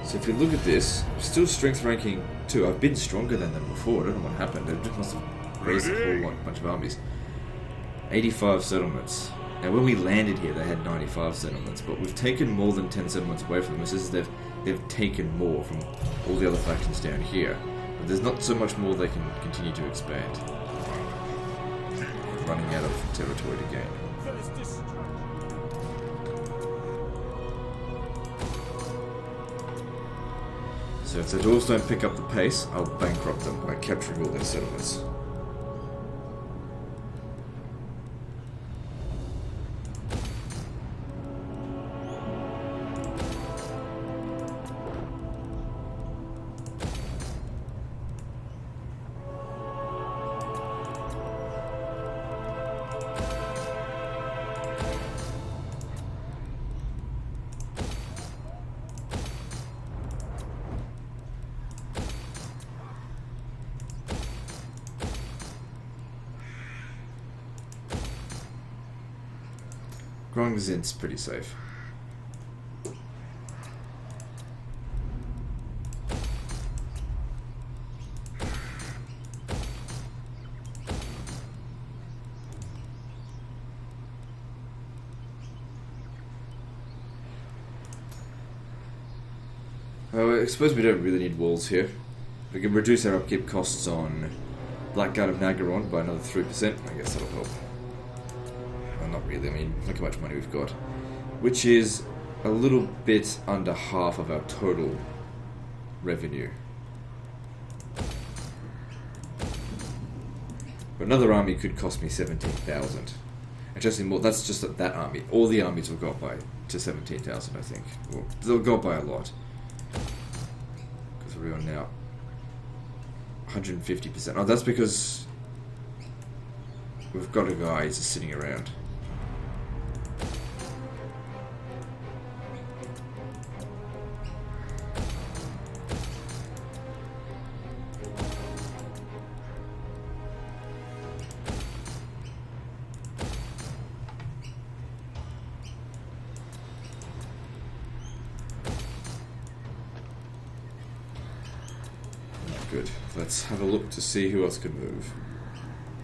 So if you look at this, still strength ranking 2. I've been stronger than them before. I don't know what happened. They just must have raised a whole bunch of armies. 85 settlements. Now when we landed here, they had 95 settlements, but we've taken more than 10 settlements away from them. It's just they've taken more from all the other factions down here. But there's not so much more they can continue to expand. Running out of territory to gain. So if the dwarves don't pick up the pace, I'll bankrupt them by capturing all their settlements. Grongzint's pretty safe. I suppose we don't really need walls here. We can reduce our upkeep costs on Blackguard of Nagaron by another 3%. I guess that'll help. Well, not really. I mean, look how much money we've got. Which is a little bit under half of our total revenue. But another army could cost me 17,000. Actually, more. That's just that army. All the armies will go up by to 17,000, I think. Well, they'll go up by a lot. Because we're on now 150%. Oh, that's because we've got a guy just sitting around. Good. Let's have a look to see who else can move.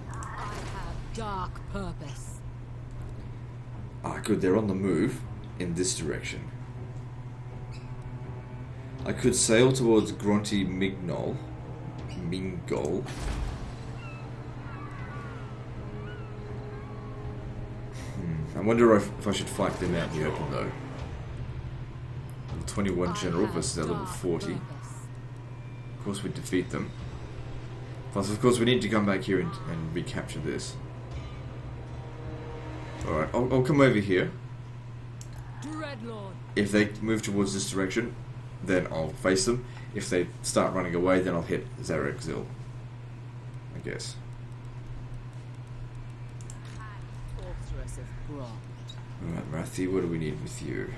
I have dark purpose. Ah, good. They're on the move in this direction. I could sail towards Grunty Mingol. I wonder if I should fight them out in the open, though. Level 21 general versus their level 40. Of course we'd defeat them. Plus, of course, we need to come back here and recapture this. Alright, I'll come over here. Dreadlord. If they move towards this direction, then I'll face them. If they start running away, then I'll hit Azul. I guess. Sorceress of Grant. Alright, Rathi, what do we need with you?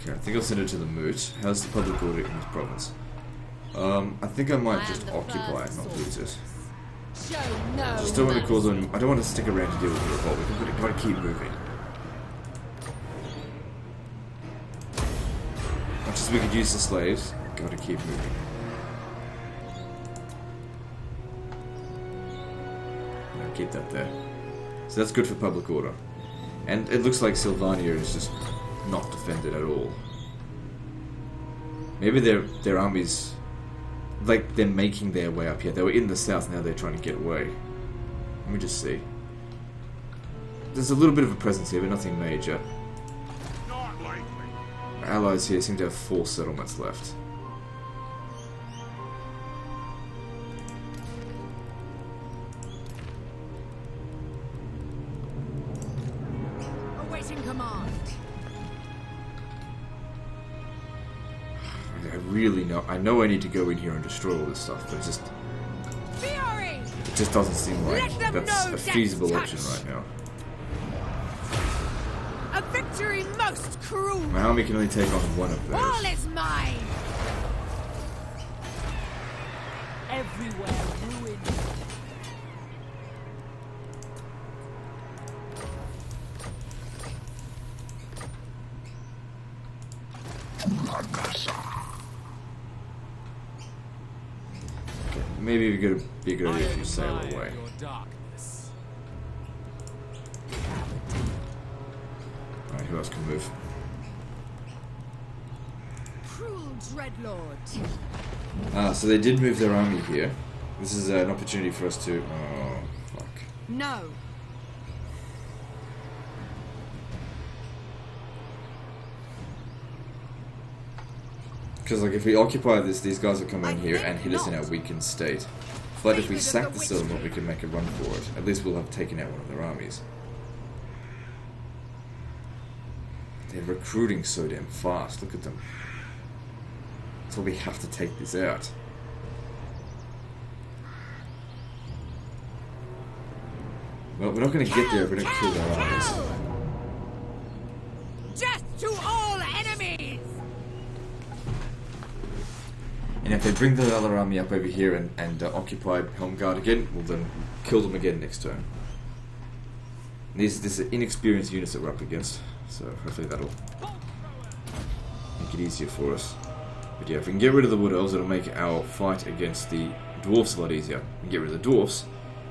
Okay, I think I'll send it to the Moot. How's the public order in this province? I think I might just occupy it, not lose it. Show no Just don't want to cause them. I don't want to stick around to deal with the revolt. We've got to keep moving. Much as we could use the slaves, got to keep moving. I'll keep that there. So that's good for public order. And it looks like Sylvania is just not defended at all. Maybe their armies, like, they're making their way up here. They were in the south, now they're trying to get away. Let me just see. There's a little bit of a presence here, but nothing major. Not likely. Our allies here seem to have 4 settlements left. Awaiting command. I really know. I know I need to go in here and destroy all this stuff, but Fury! it just doesn't seem like Let them that's know a feasible death's option touch. right now. A victory most cruel. My army can only take on one of All those. is mine. Everywhere ruin. Okay, maybe we could be a good idea if you sail away. Your darkness. Alright, who else can move? Cruel dreadlord. So they did move their army here. This is an opportunity for us to... Oh, fuck. No. Because, like, if we occupy this, these guys will come in here and hit us in our weakened state. But if we sack the settlement, we can make a run for it. At least we'll have taken out one of their armies. They're recruiting so damn fast. Look at them. So we have to take this out. Well, we're not going to get there if we don't kill their armies. Death to all enemies. And if they bring the other army up over here and occupy Helmgard again, we'll then kill them again next turn. These are inexperienced units that we're up against, so hopefully that'll make it easier for us. But yeah, if we can get rid of the Wood Elves, it'll make our fight against the Dwarfs a lot easier. If we can get rid of the Dwarfs,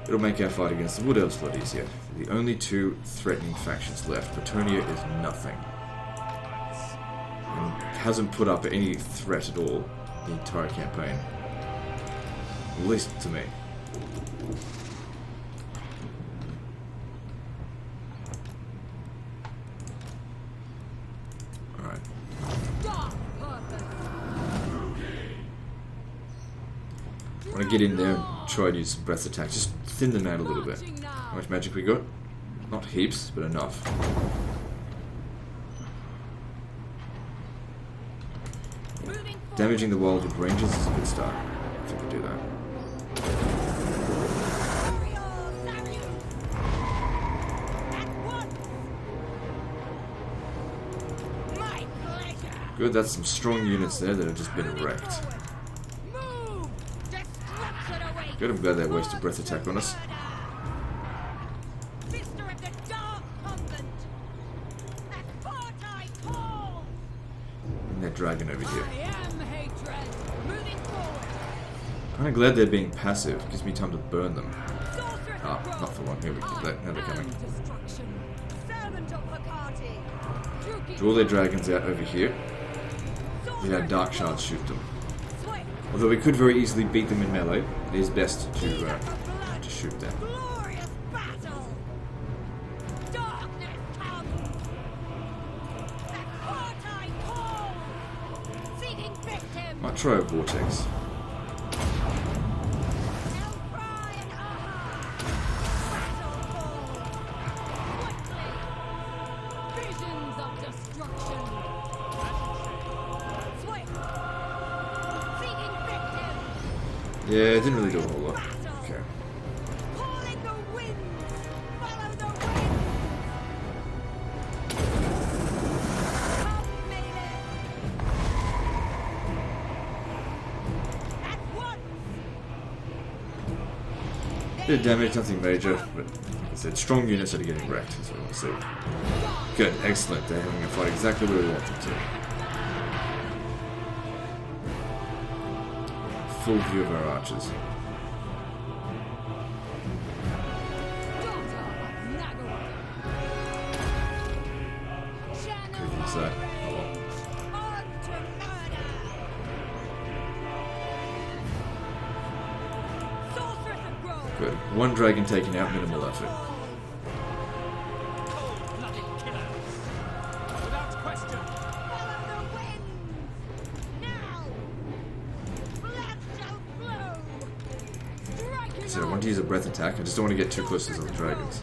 it'll make our fight against the Wood Elves a lot easier. The only two threatening factions left. Bretonnia is nothing. And hasn't put up any threat at all the entire campaign. At least to me. Alright. I want to get in there and try to use some breath attack. Just thin them out a little bit. How much magic we got? Not heaps, but enough. Damaging the wall with ranges is a good start. If we can do that. Good, that's some strong units there that have just been wrecked. Good, I'm glad they wasted breath attack on us. And that dragon over here. Kinda glad they're being passive. Gives me time to burn them. Ah, not for one. Here we go. Now they're coming. Draw their dragons out over here. Let our dark shards shoot them. Although we could very easily beat them in melee, it is best to shoot them. Might try a vortex. Yeah, it didn't really do a whole lot. Okay. Bit of damage, nothing major, but like I said, strong units that are getting wrecked is what I want to see. Good, excellent. They're having a fight exactly where we want them to. Full view of our archers. Could use that. Oh well. Good. One dragon taken out, minimal effort. So I want to use a breath attack. I just don't want to get too close to the other dragons.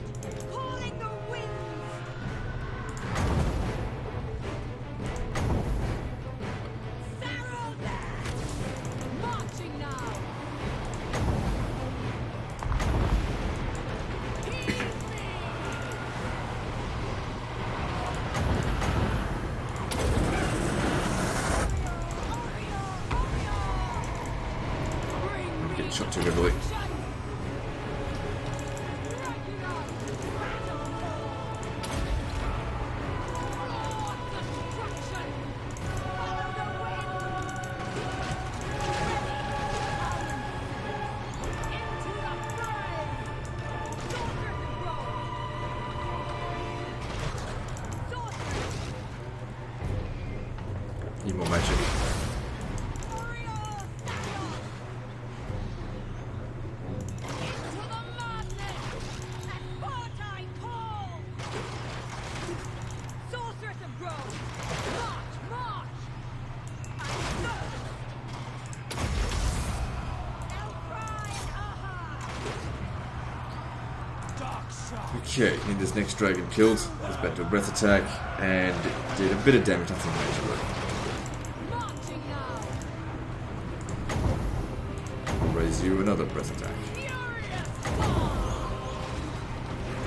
Shot too heavily. Need more magic. Okay, need this next dragon killed. Let's back to a breath attack and did a bit of damage, nothing major though. We'll raise you another breath attack.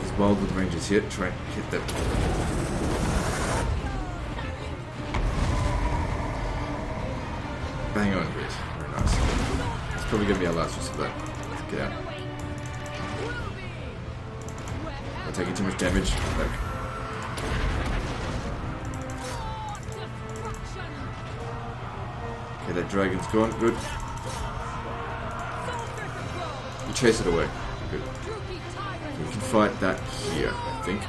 These wildwood rangers here, try and hit that. Bang on hit. Very nice. It's probably going to be our last use of that. Let's get out. I'm taking too much damage. Back. Okay, that dragon's gone. Good. You chase it away. Good. So we can fight that here, I think.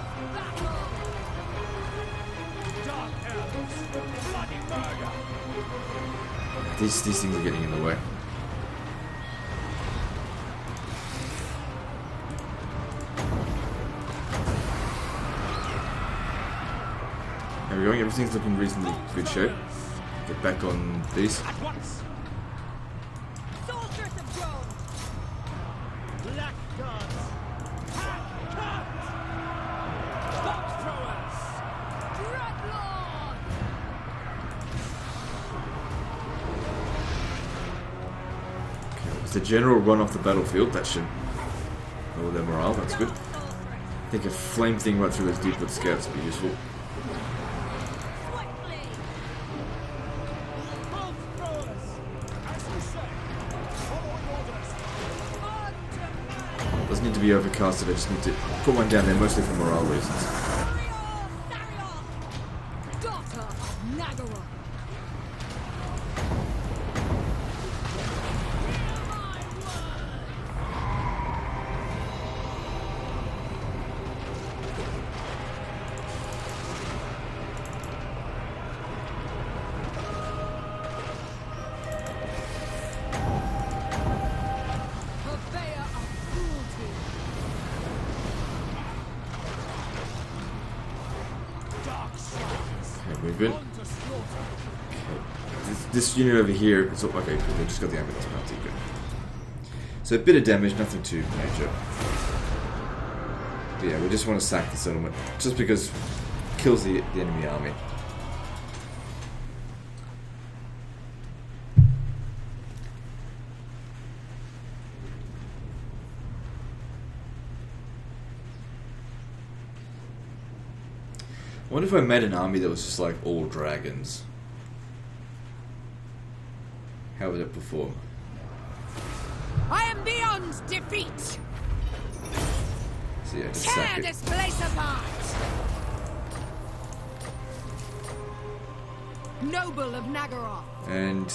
These things are getting in the way. There we go, everything's looking reasonably good shape. Get back on these. The general run off the battlefield, that should lower their morale, that's good. I think a flame thing right through those deepwood scouts would be useful. Doesn't need to be overcasted, I just need to put one down there, mostly for morale reasons. We're good. Okay. This unit over here is okay. Good. They just got the ambulance penalty. Good. So a bit of damage, nothing too major. But yeah, we just want to sack the settlement just because it kills the enemy army. I wonder if I made an army that was just like all dragons. How would it perform? I am beyond defeat. So yeah, just Tear sack it. this place apart. Noble of Nagaroth. And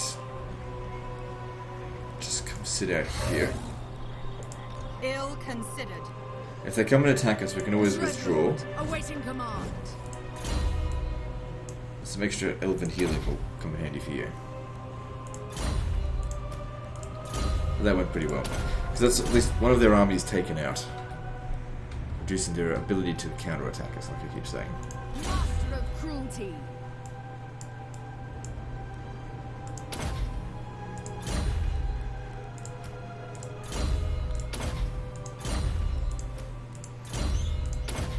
just come sit out here. Ill considered. If they come and attack us, we can always withdraw. Awaiting command. Some extra elven healing will come in handy for you. That went pretty well. Because that's at least one of their armies taken out. Reducing their ability to counterattack us, like I keep saying. Master of cruelty.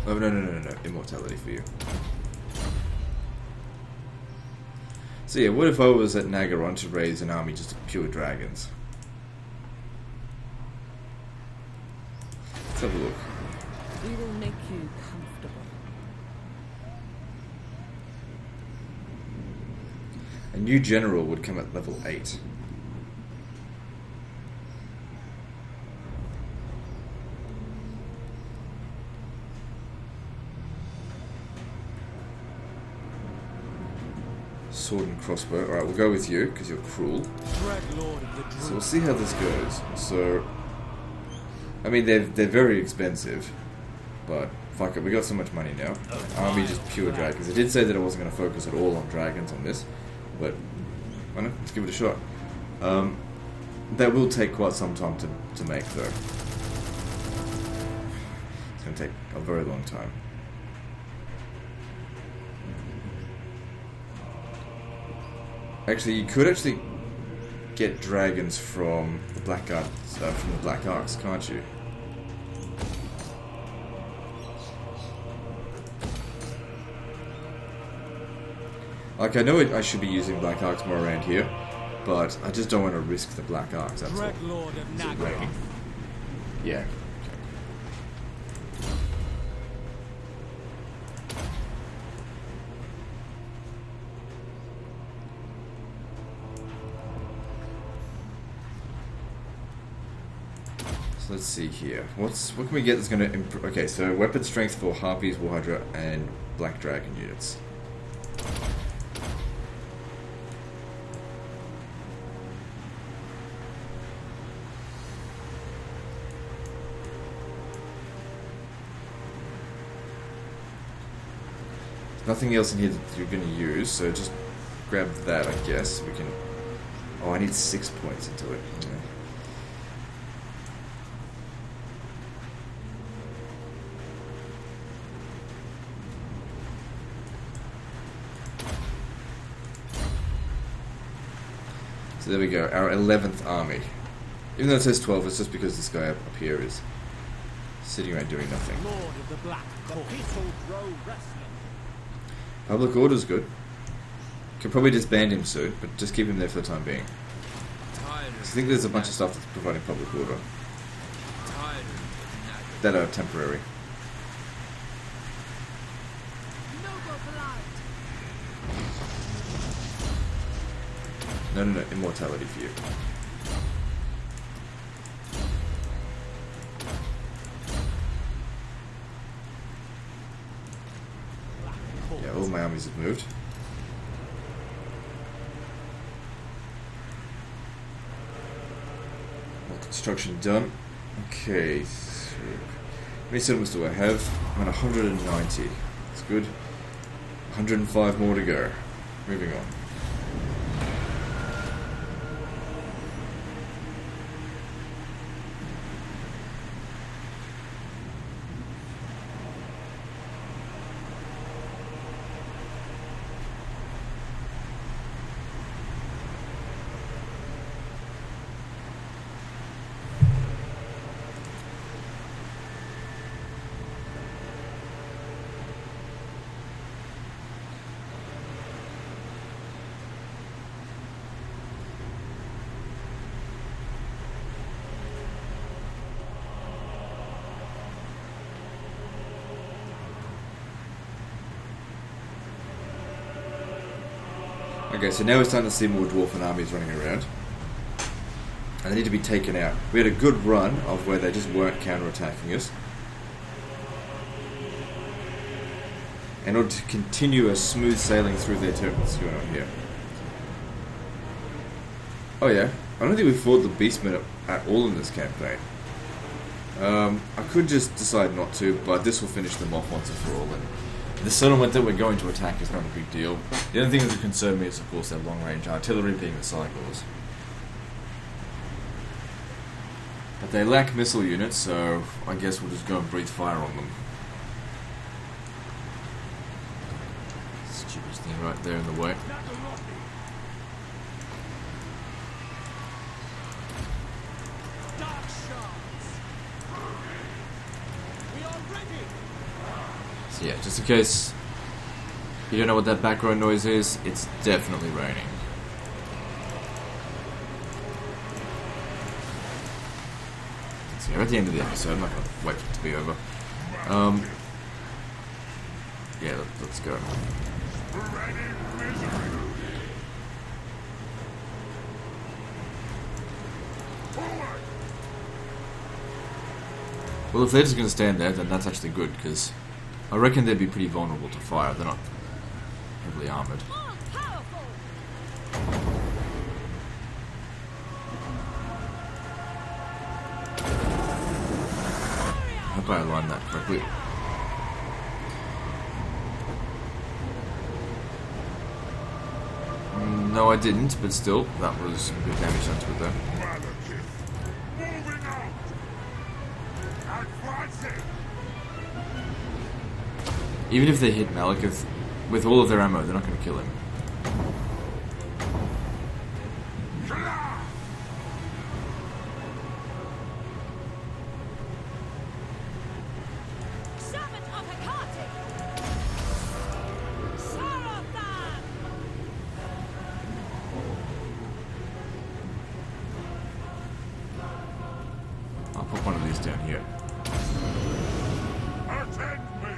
Oh, no. Immortality for you. So yeah, what if I was at Nagaron to raise an army just of pure dragons? Let's have a look. We will make you comfortable. A new general would come at level 8. Sword and crossbow. Alright, we'll go with you, because you're cruel. So we'll see how this goes. So, I mean, they're very expensive, but fuck it, we got so much money now. Army just pure dragons. I did say that I wasn't going to focus at all on dragons on this, but why not? Let's give it a shot. That will take quite some time to make, though. It's going to take a very long time. Actually, you could actually get dragons from the Black Arcs, can't you? Like, I know I should be using Black Arcs more around here, but I just don't want to risk the Black Arcs, that's all. Is it raining? Yeah. So let's see here. What can we get that's going to improve? Okay, so weapon strength for Harpies, Warhydra, and Black Dragon units. Nothing else in here that you're going to use, so just grab that, I guess. We can... Oh, I need 6 points into it. Yeah. So there we go, our 11th army. Even though it says 12, it's just because this guy up here is sitting around doing nothing. Lord of the Black Court. Public order's good. Could probably disband him soon, but just keep him there for the time being. I think there's a bunch of stuff that's providing public order that are temporary. No, immortality for you. Yeah, all my armies have moved. All construction done. Okay. So, how many settlements do I have? I'm at 190. That's good. 105 more to go. Moving on. Okay, so now we're starting to see more dwarven armies running around. And they need to be taken out. We had a good run of where they just weren't counterattacking us. In order to continue a smooth sailing through their territory. What's going on here? Oh yeah, I don't think we fought the beastmen at all in this campaign. I could just decide not to, but this will finish them off once and for all. And the settlement that we're going to attack is not a big deal. The only thing that would concern me is, of course, their long-range artillery being the cycles. But they lack missile units, so I guess we'll just go and breathe fire on them. Stupidest thing right there in the way. So yeah, just in case you don't know what that background noise is, it's definitely raining. So we're at the end of the episode, I'm not going to wait for it to be over. Yeah, let's go. Well, if they're just going to stand there, then that's actually good, because I reckon they'd be pretty vulnerable to fire. They're not heavily armoured. hope I aligned that correctly. No, I didn't, but still, that was some good damage done to it though. Malekith, moving out! Advancing! Even if they hit Malekith with all of their ammo, they're not going to kill him. Karak! Servant of Hecate! Sarathan! I'll put one of these down here. Attend me!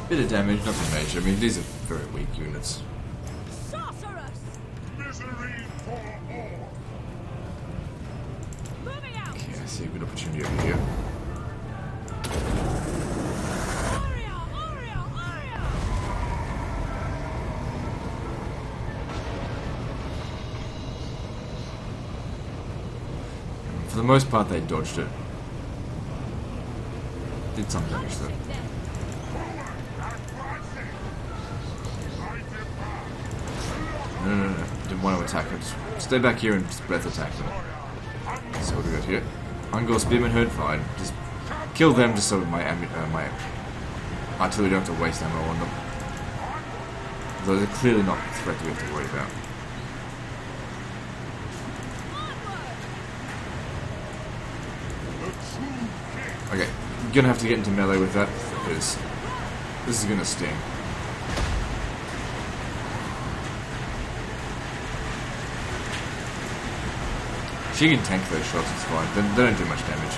Bit of damage, nothing major. I mean, these are very weak units. Sorceress! Misery for all! Moving out! Okay, I see a good opportunity over here. Aria! Aria! Aria! For the most part, they dodged it. Did some damage though. No. Didn't want to attack it. Just stay back here and just breath attack them. So what do we got here? Ungor Spearman Herd, fine. Just kill them just so my artillery don't have to waste ammo on them. Though they're clearly not a threat we have to worry about. Okay, I'm gonna have to get into melee with that because this is gonna sting. She can tank those shots, it's fine. They don't do much damage.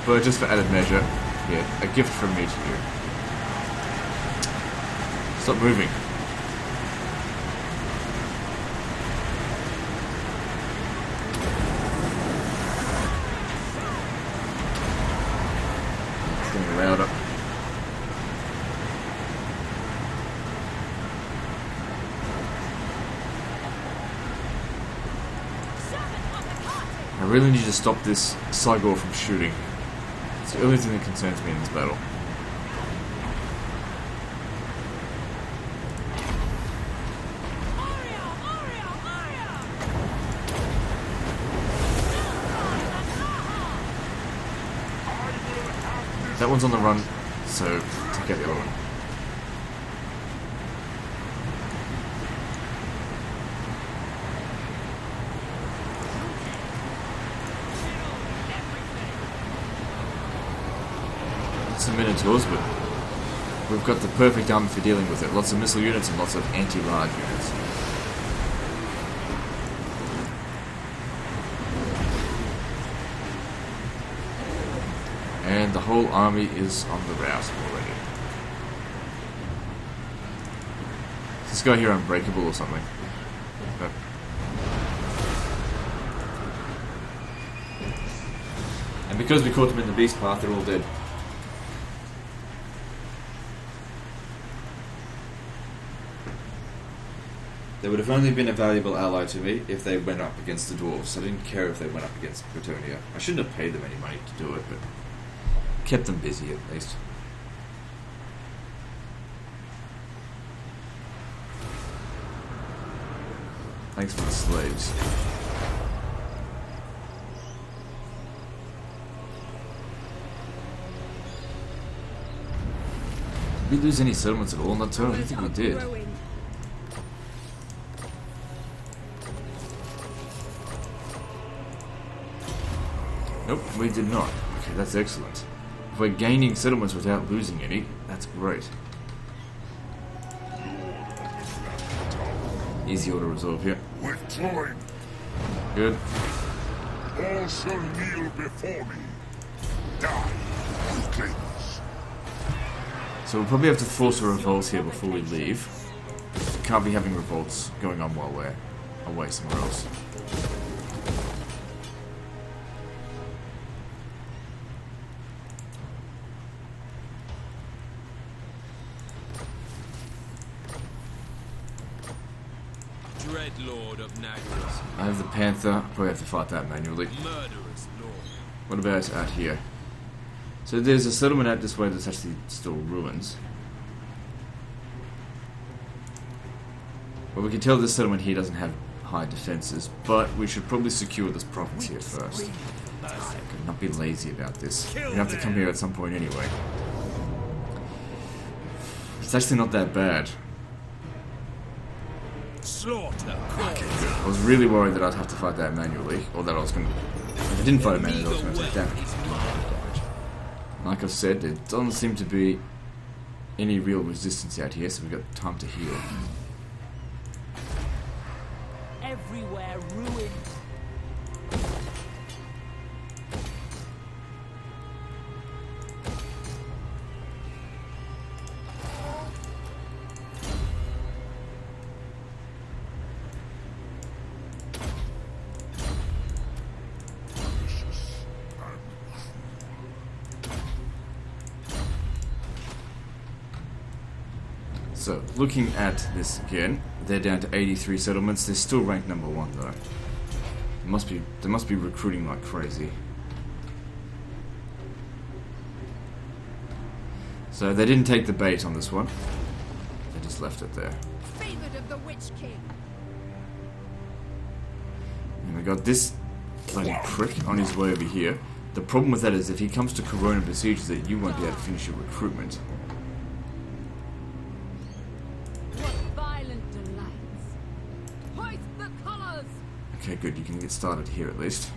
But just for added measure, yeah, a gift from me to you. Stop moving. It's getting louder. I really need to stop this Cygor from shooting. It's the only thing that concerns me in this battle. Aria! Aria! Aria! That one's on the run, so take out the other one. Some Minotaurs, but we've got the perfect army for dealing with it. Lots of missile units and lots of anti-large units. And the whole army is on the route already. Is this guy here unbreakable or something? No. And because we caught them in the beast path, they're all dead. They would have only been a valuable ally to me if they went up against the dwarves. I didn't care if they went up against Bretonnia. I shouldn't have paid them any money to do it, but kept them busy at least. Thanks for the slaves. Did we lose any settlements at all in that turn? I don't think we did. Nope, we did not. Okay, that's excellent. If we're gaining settlements without losing any, that's great. Easy auto resolve here. Withdrawing, Good. all shall kneel before me. Die, weaklings. So we'll probably have to force a revolt here before we leave. Can't be having revolts going on while we're away somewhere else. To Dreadlord of Nagaras. I have the Panther. Probably have to fight that manually. Murderous lord. What about out here? So there's a settlement out this way that's actually still ruins. Well, we can tell this settlement here doesn't have high defenses, but we should probably secure this province here first. I could not be lazy about this. We're gonna have to come here at some point anyway. It's actually not that bad. Slaughter. I was really worried that I'd have to fight that manually, or that I was gonna... If I didn't fight it manually, I was gonna take damage. Like I've said, there doesn't seem to be any real resistance out here, so we've got time to heal. Everywhere ruined. So, looking at this again, they're down to 83 settlements. They're still ranked number 1 though. They must be recruiting like crazy. So they didn't take the bait on this one. They just left it there. Favored of the Witch King. And we got this bloody prick on his way over here. The problem with that is if he comes to Corona besieges it, you won't be able to finish your recruitment. Okay, good. You can get started here at least.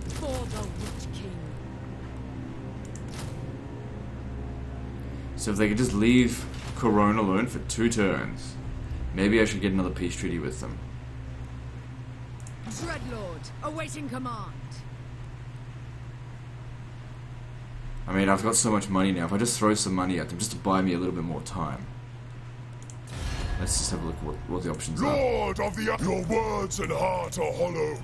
For the Witch King. So if they could just leave Corona alone for 2 turns, maybe I should get another peace treaty with them. Dreadlord, awaiting command. I mean, I've got so much money now. If I just throw some money at them just to buy me a little bit more time. Let's just have a look at what the options are. Lord of the... Your words and heart are hollow.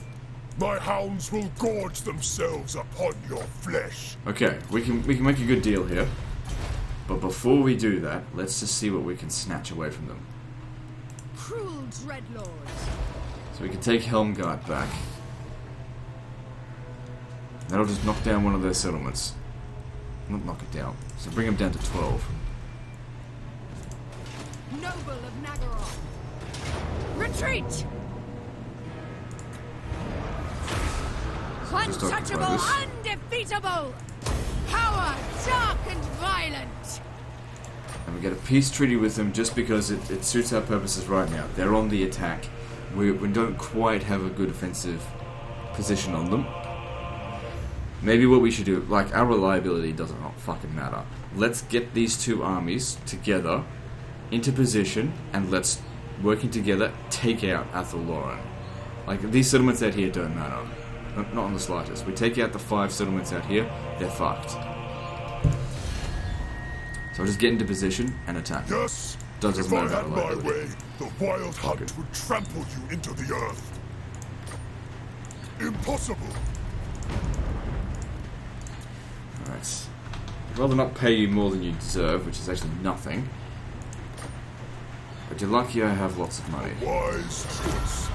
My hounds will gorge themselves upon your flesh. Okay, we can make a good deal here. But before we do that, let's just see what we can snatch away from them. Cruel Dreadlord. So we can take Helmgard back. That'll just knock down one of their settlements. Not knock it down. So bring them down to 12. Noble of Nagaroth. Retreat! Untouchable, undefeatable! Power, dark and violent! And we get a peace treaty with them just because it suits our purposes right now. They're on the attack. We don't quite have a good offensive position on them. Maybe what we should do, like, our reliability doesn't fucking matter. Let's get these 2 armies together into position, and let's, working together, take out Athel Lauren. Like, these settlements out here don't matter. Not on the slightest. We take out the 5 settlements out here, they're fucked. So I'll just get into position and attack. Yes, Doesn't if matter I had about my reliability. way, the wild hunt would trample you into the earth. Impossible. Alright. I'd rather not pay you more than you deserve, which is actually nothing. But you're lucky I have lots of money. Wise choice.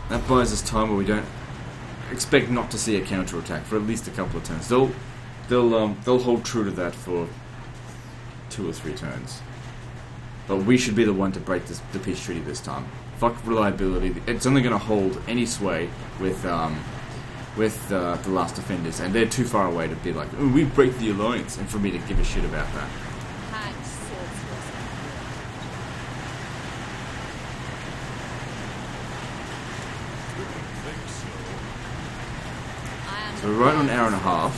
That buys us time where we don't expect not to see a counterattack for at least a couple of turns. They'll hold true to that for 2 or 3 turns. But we should be the one to break the peace treaty this time. Fuck reliability. It's only going to hold any sway with the last defenders, and they're too far away to be like, oh, we break the alliance, and for me to give a shit about that. Hand sorceress. I am So we're right on an hour and a half.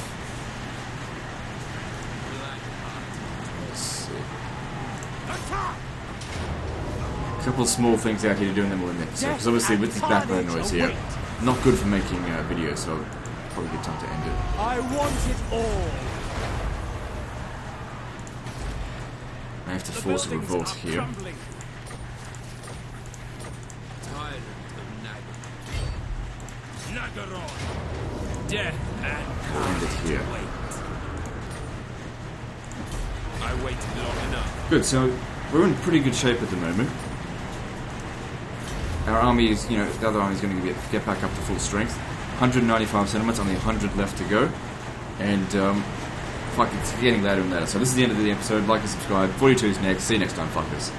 Let's see. A couple of small things out here to do, and then we'll end it. Because obviously with this background noise here, not good for making videos, so probably a good time to end it. I want it all. I have to force a revolt here. Crumbling. Tyrant of Nagaroth. Death and We'll end it here. wait. I waited long enough. Good, so we're in pretty good shape at the moment. our army is, the other army is going to get back up to full strength. 195 settlements, only 100 left to go. And, fuck, it's getting later and later. So this is the end of the episode. Like and subscribe. 42 is next. See you next time, fuckers.